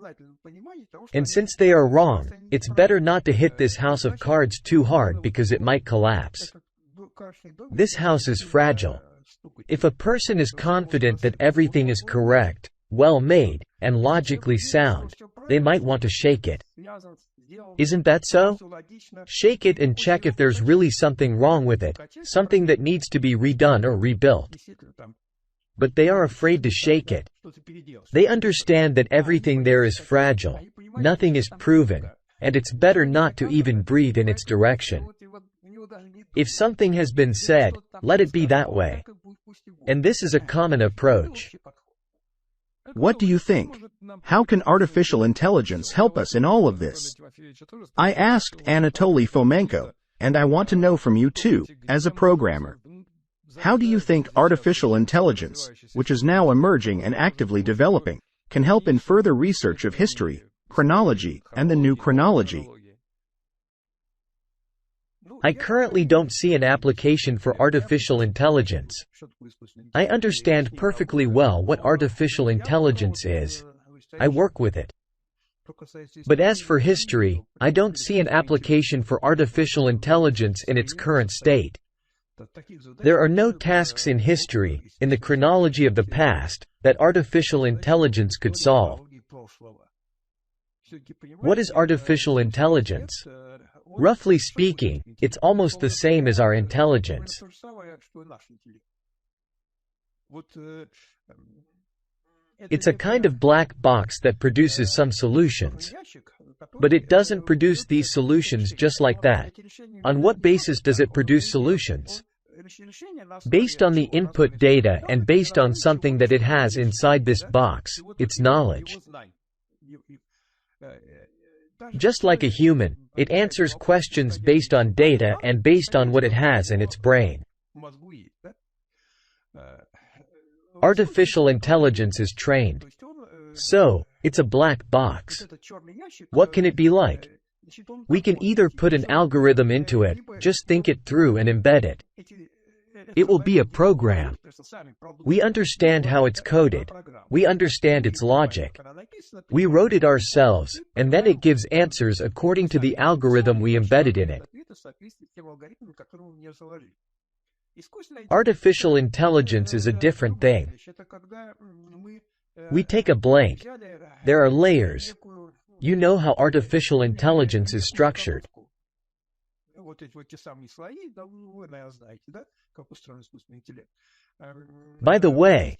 And since they are wrong, it's better not to hit this house of cards too hard because it might collapse. This house is fragile. If a person is confident that everything is correct, well made, and logically sound, they might want to shake it. Isn't that so? Shake it and check if there's really something wrong with it, something that needs to be redone or rebuilt. But they are afraid to shake it. They understand that everything there is fragile, nothing is proven, and it's better not to even breathe in its direction. If something has been said, let it be that way. And this is a common approach.
What do you think? How can artificial intelligence help us in all of this? I asked Anatoly Fomenko, and I want to know from you too, as a programmer. How do you think artificial intelligence, which is now emerging and actively developing, can help in further research of history, chronology, and the new chronology?
I currently don't see an application for artificial intelligence. I understand perfectly well what artificial intelligence is. I work with it. But as for history, I don't see an application for artificial intelligence in its current state. There are no tasks in history, in the chronology of the past, that artificial intelligence could solve. What is artificial intelligence? Roughly speaking, it's almost the same as our intelligence. It's a kind of black box that produces some solutions. But it doesn't produce these solutions just like that. On what basis does it produce solutions? Based on the input data and based on something that it has inside this box, its knowledge. Just like a human, it answers questions based on data and based on what it has in its brain. Artificial intelligence is trained. So, it's a black box. What can it be like? We can either put an algorithm into it, just think it through and embed it. It will be a program. We understand how it's coded. We understand its logic. We wrote it ourselves, and then it gives answers according to the algorithm we embedded in it. Artificial intelligence is a different thing. We take a blank. There are layers. You know how artificial intelligence is structured. By the way,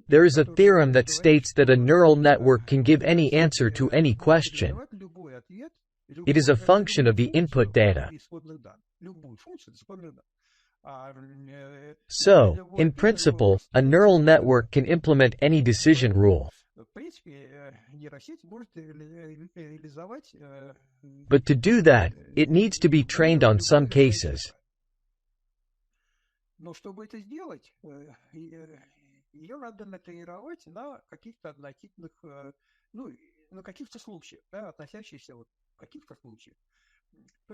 there is a theorem that states that a neural network can give any answer to any question. It is a function of the input data. So, in principle, a neural network can implement any decision rule. But to do that, it needs to be trained on some cases.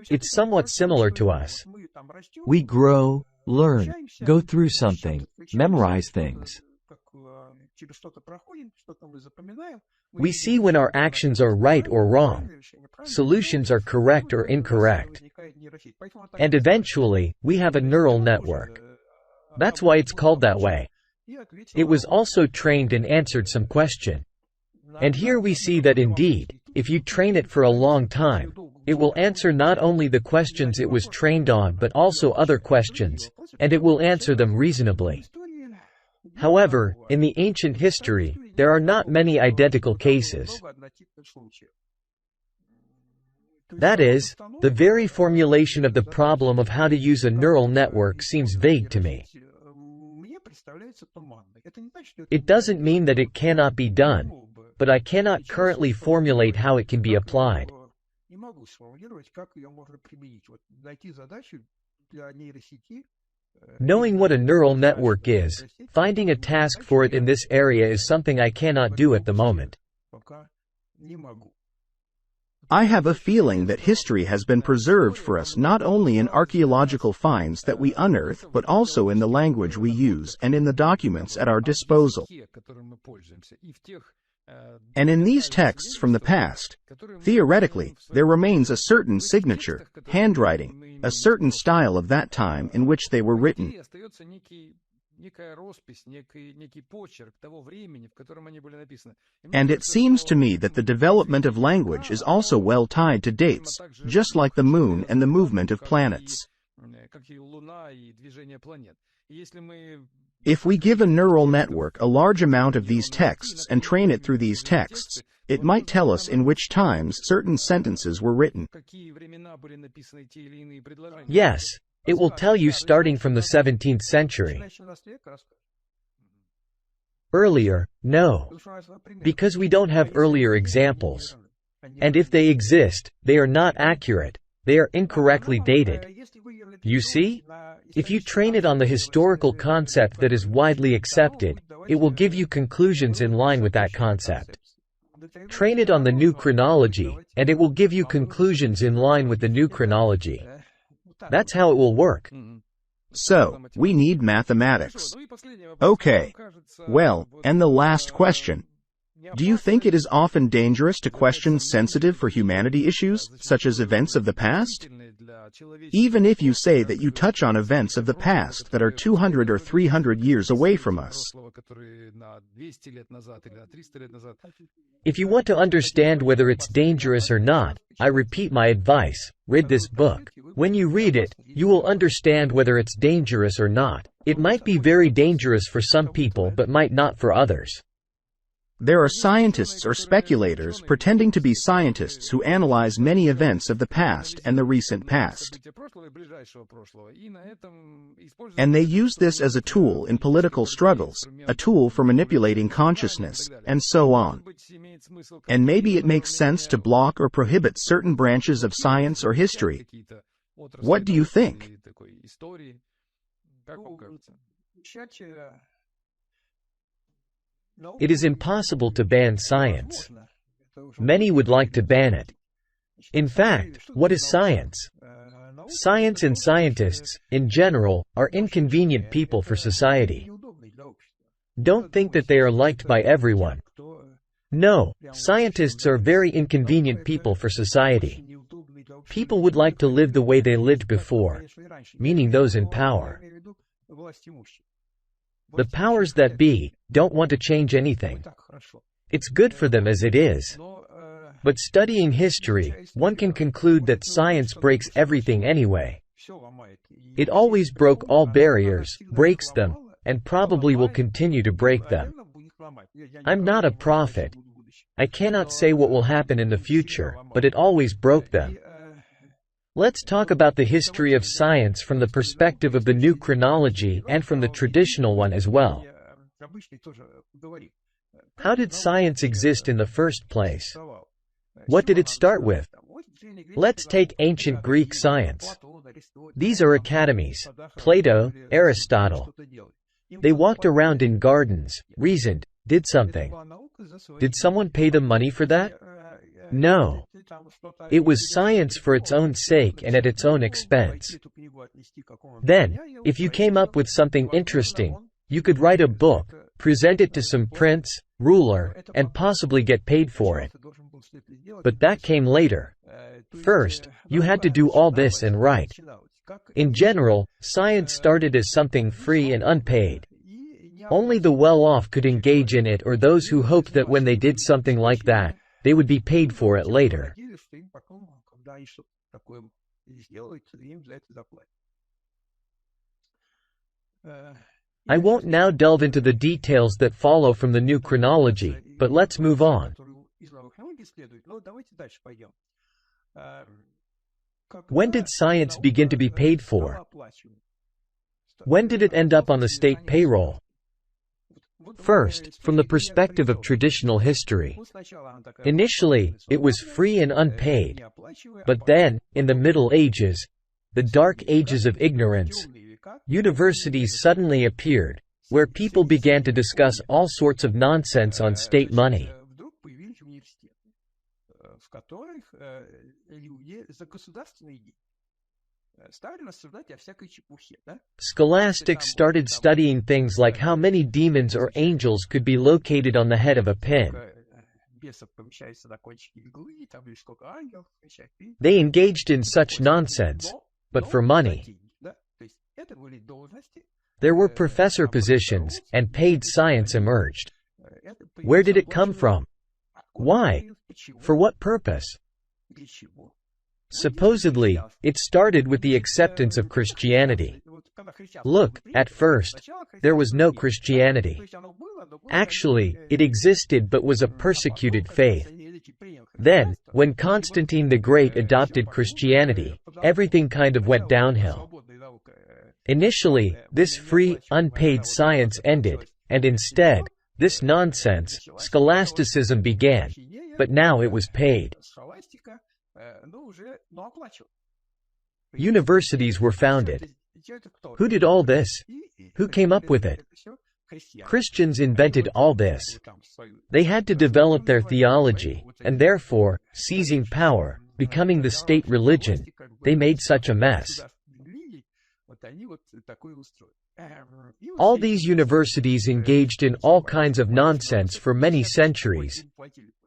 It's somewhat similar to us.
We grow, learn, go through something, memorize things.
We see when our actions are right or wrong, solutions are correct or incorrect. And eventually, we have a neural network. That's why it's called that way. It was also trained and answered some question. And here we see that indeed, if you train it for a long time, it will answer not only the questions it was trained on but also other questions, and it will answer them reasonably. However, in the ancient history, there are not many identical cases. That is, the very formulation of the problem of how to use a neural network seems vague to me. It doesn't mean that it cannot be done, but I cannot currently formulate how it can be applied. Knowing what a neural network is, finding a task for it in this area is something I cannot do at the moment.
I have a feeling that history has been preserved for us not only in archaeological finds that we unearth, but also in the language we use and in the documents at our disposal. And in these texts from the past, theoretically, there remains a certain signature, handwriting, a certain style of that time in which they were written. And it seems to me that the development of language is also well tied to dates, just like the moon and the movement of planets. If we give a neural network a large amount of these texts and train it through these texts, it might tell us in which times certain sentences were written.
Yes, it will tell you starting from the 17th century. Earlier, no. Because we don't have earlier examples. And if they exist, they are not accurate, they are incorrectly dated. You see? If you train it on the historical concept that is widely accepted, it will give you conclusions in line with that concept. Train it on the new chronology, and it will give you conclusions in line with the new chronology. That's how it will work.
So, we need mathematics. Okay. Well, and the last question. Do you think it is often dangerous to question sensitive for humanity issues, such as events of the past? Even if you say that you touch on events of the past that are 200 or 300 years away from us.
If you want to understand whether it's dangerous or not, I repeat my advice, read this book. When you read it, you will understand whether it's dangerous or not. It might be very dangerous for some people but might not for others.
There are scientists or speculators pretending to be scientists who analyze many events of the past and the recent past. And they use this as a tool in political struggles, a tool for manipulating consciousness, and so on. And maybe it makes sense to block or prohibit certain branches of science or history. What do you think?
It is impossible to ban science. Many would like to ban it. In fact, what is science? Science and scientists, in general, are inconvenient people for society. Don't think that they are liked by everyone. No, scientists are very inconvenient people for society. People would like to live the way they lived before, meaning those in power. The powers that be don't want to change anything. It's good for them as it is. But studying history, one can conclude that science breaks everything anyway. It always broke all barriers, breaks them, and probably will continue to break them. I'm not a prophet. I cannot say what will happen in the future, but it always broke them. Let's talk about the history of science from the perspective of the new chronology and from the traditional one as well. How did science exist in the first place? What did it start with? Let's take ancient Greek science. These are academies: Plato, Aristotle. They walked around in gardens, reasoned, did something. Did someone pay them money for that? No. It was science for its own sake and at its own expense. Then, if you came up with something interesting, you could write a book, present it to some prince, ruler, and possibly get paid for it. But that came later. First, you had to do all this and write. In general, science started as something free and unpaid. Only the well-off could engage in it, or those who hoped that when they did something like that, they would be paid for it later. I won't now delve into the details that follow from the new chronology, but let's move on. When did science begin to be paid for? When did it end up on the state payroll? First, from the perspective of traditional history. Initially, it was free and unpaid. But then, in the Middle Ages, the Dark Ages of ignorance, universities suddenly appeared, where people began to discuss all sorts of nonsense on state money. Scholastics started studying things like how many demons or angels could be located on the head of a pin. They engaged in such nonsense, but for money. There were professor positions, and paid science emerged. Where did it come from? Why? For what purpose? Supposedly, it started with the acceptance of Christianity. Look, at first, there was no Christianity. Actually, it existed but was a persecuted faith. Then, when Constantine the Great adopted Christianity, everything kind of went downhill. Initially, this free, unpaid science ended, and instead, this nonsense, scholasticism began, but now it was paid. Universities were founded. Who did all this? Who came up with it? Christians invented all this. They had to develop their theology, and therefore, seizing power, becoming the state religion, they made such a mess. All these universities engaged in all kinds of nonsense for many centuries,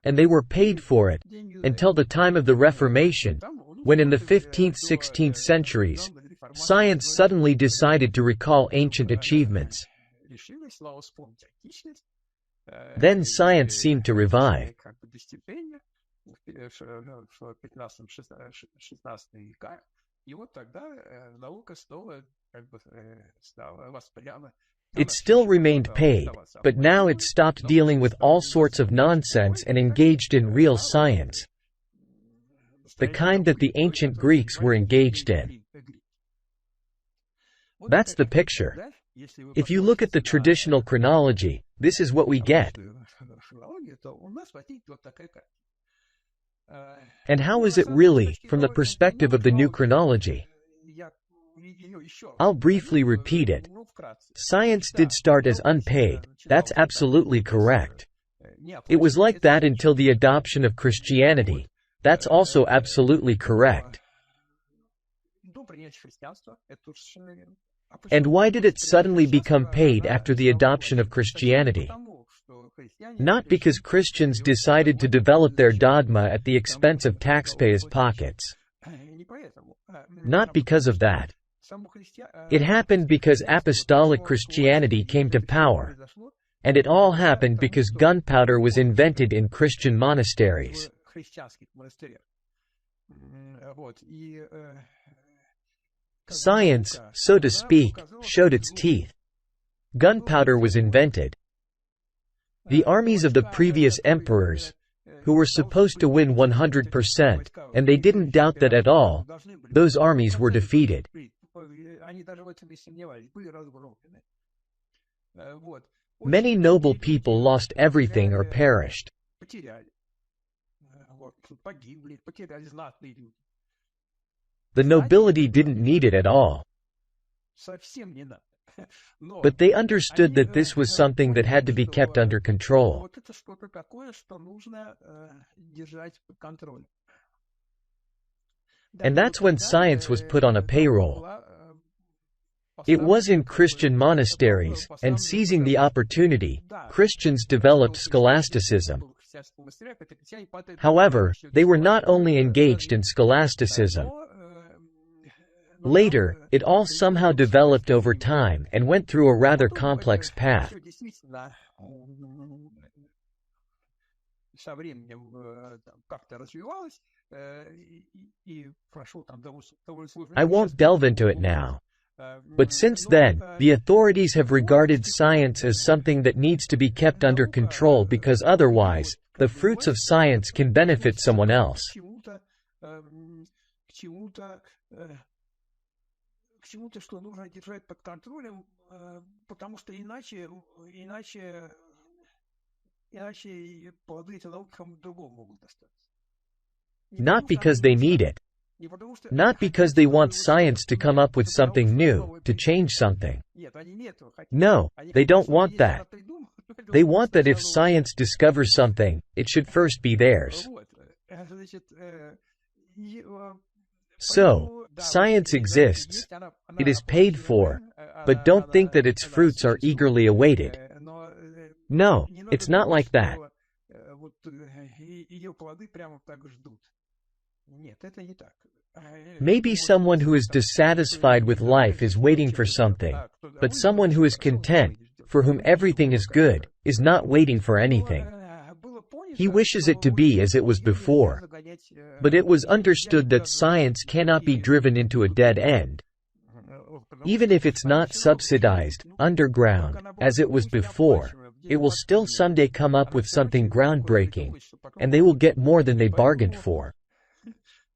and they were paid for it, until the time of the Reformation, when in the 15th–16th centuries, science suddenly decided to recall ancient achievements. Then science seemed to revive. It still remained paid, but now it stopped dealing with all sorts of nonsense and engaged in real science, the kind that the ancient Greeks were engaged in. That's the picture. If you look at the traditional chronology, this is what we get. And how is it really, from the perspective of the new chronology? I'll briefly repeat it. Science did start as unpaid, that's absolutely correct. It was like that until the adoption of Christianity, that's also absolutely correct. And why did it suddenly become paid after the adoption of Christianity? Not because Christians decided to develop their dogma at the expense of taxpayers' pockets. Not because of that. It happened because apostolic Christianity came to power. And it all happened because gunpowder was invented in Christian monasteries. Science, so to speak, showed its teeth. Gunpowder was invented. The armies of the previous emperors, who were supposed to win 100%, and they didn't doubt that at all, those armies were defeated. Many noble people lost everything or perished. The nobility didn't need it at all. But they understood that this was something that had to be kept under control. And that's when science was put on a payroll. It was in Christian monasteries, and seizing the opportunity, Christians developed scholasticism. However, they were not only engaged in scholasticism. Later, it all somehow developed over time and went through a rather complex path. I won't delve into it now. But since then, the authorities have regarded science as something that needs to be kept under control because otherwise, the fruits of science can benefit someone else. Not because they need it. Not because they want science to come up with something new, to change something. No, they don't want that. They want that if science discovers something, it should first be theirs. So, science exists. It is paid for. But don't think that its fruits are eagerly awaited. No, it's not like that. Maybe someone who is dissatisfied with life is waiting for something, but someone who is content, for whom everything is good, is not waiting for anything. He wishes it to be as it was before. But it was understood that science cannot be driven into a dead end. Even if it's not subsidized, underground, as it was before, it will still someday come up with something groundbreaking, and they will get more than they bargained for.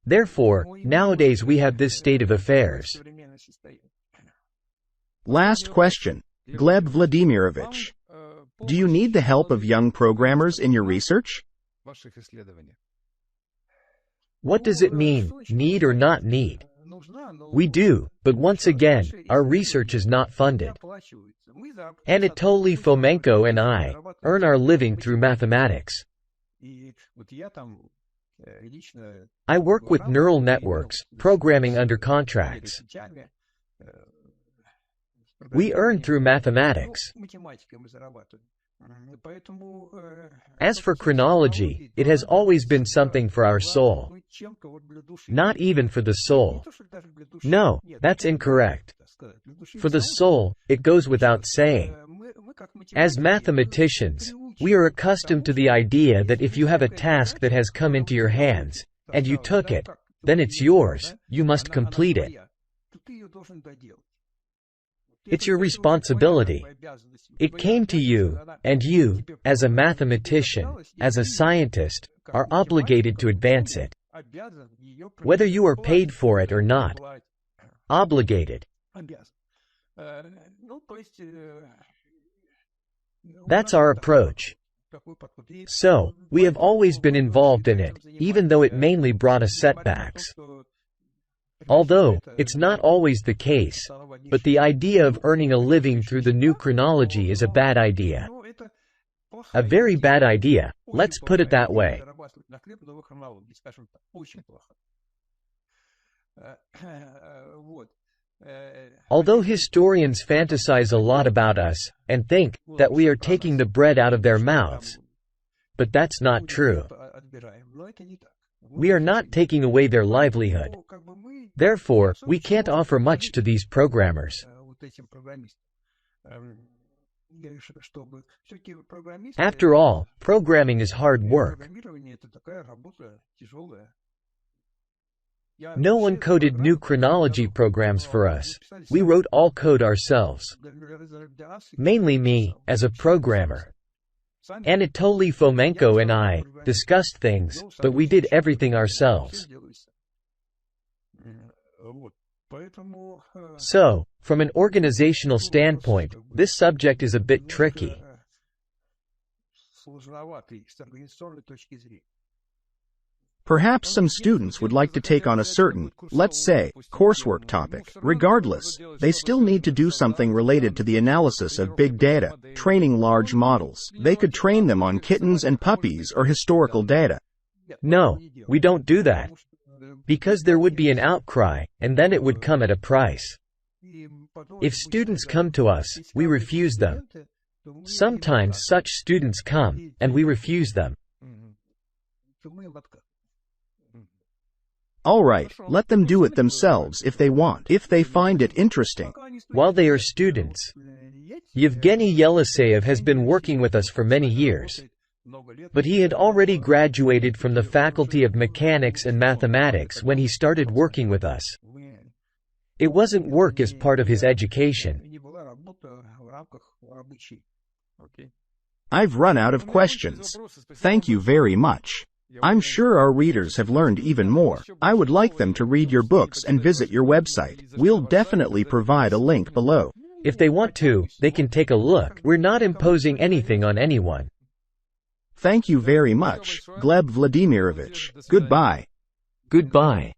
Therefore, nowadays we have this state of affairs.
Last question. Gleb Vladimirovich. Do you need the help of young programmers in your research?
What does it mean, need or not need? We do, but once again, our research is not funded. Anatoly Fomenko and I earn our living through mathematics. I work with neural networks, programming under contracts. We earn through mathematics. As for chronology, it has always been something for our soul. Not even for the soul. No, that's incorrect. For the soul, it goes without saying. As mathematicians, we are accustomed to the idea that if you have a task that has come into your hands, and you took it, then it's yours, you must complete it. It's your responsibility. It came to you, and you, as a mathematician, as a scientist, are obligated to advance it. Whether you are paid for it or not. Obligated. That's our approach. So, we have always been involved in it, even though it mainly brought us setbacks. Although, it's not always the case, but the idea of earning a living through the new chronology is a bad idea. A very bad idea, let's put it that way. Although historians fantasize a lot about us, and think that we are taking the bread out of their mouths. But that's not true. We are not taking away their livelihood. Therefore, we can't offer much to these programmers. After all, programming is hard work. No one coded new chronology programs for us. We wrote all code ourselves. Mainly me, as a programmer. Anatoly Fomenko and I discussed things, but we did everything ourselves. So, from an organizational standpoint, this subject is a bit tricky.
Perhaps some students would like to take on a certain, let's say, coursework topic. Regardless, they still need to do something related to the analysis of big data, training large models. They could train them on kittens and puppies or historical data.
No, we don't do that. Because there would be an outcry, and then it would come at a price. If students come to us, we refuse them. Sometimes such students come, and we refuse them.
All right, let them do it themselves if they want, if they find it interesting.
While they are students. Yevgeny Yeliseyev has been working with us for many years. But he had already graduated from the Faculty of Mechanics and Mathematics when he started working with us. It wasn't work as part of his education.
I've run out of questions. Thank you very much. I'm sure our readers have learned even more. I would like them to read your books and visit your website. We'll definitely provide a link below.
If they want to, they can take a look. We're not imposing anything on anyone.
Thank you very much, Gleb Vladimirovich. Goodbye.
Goodbye.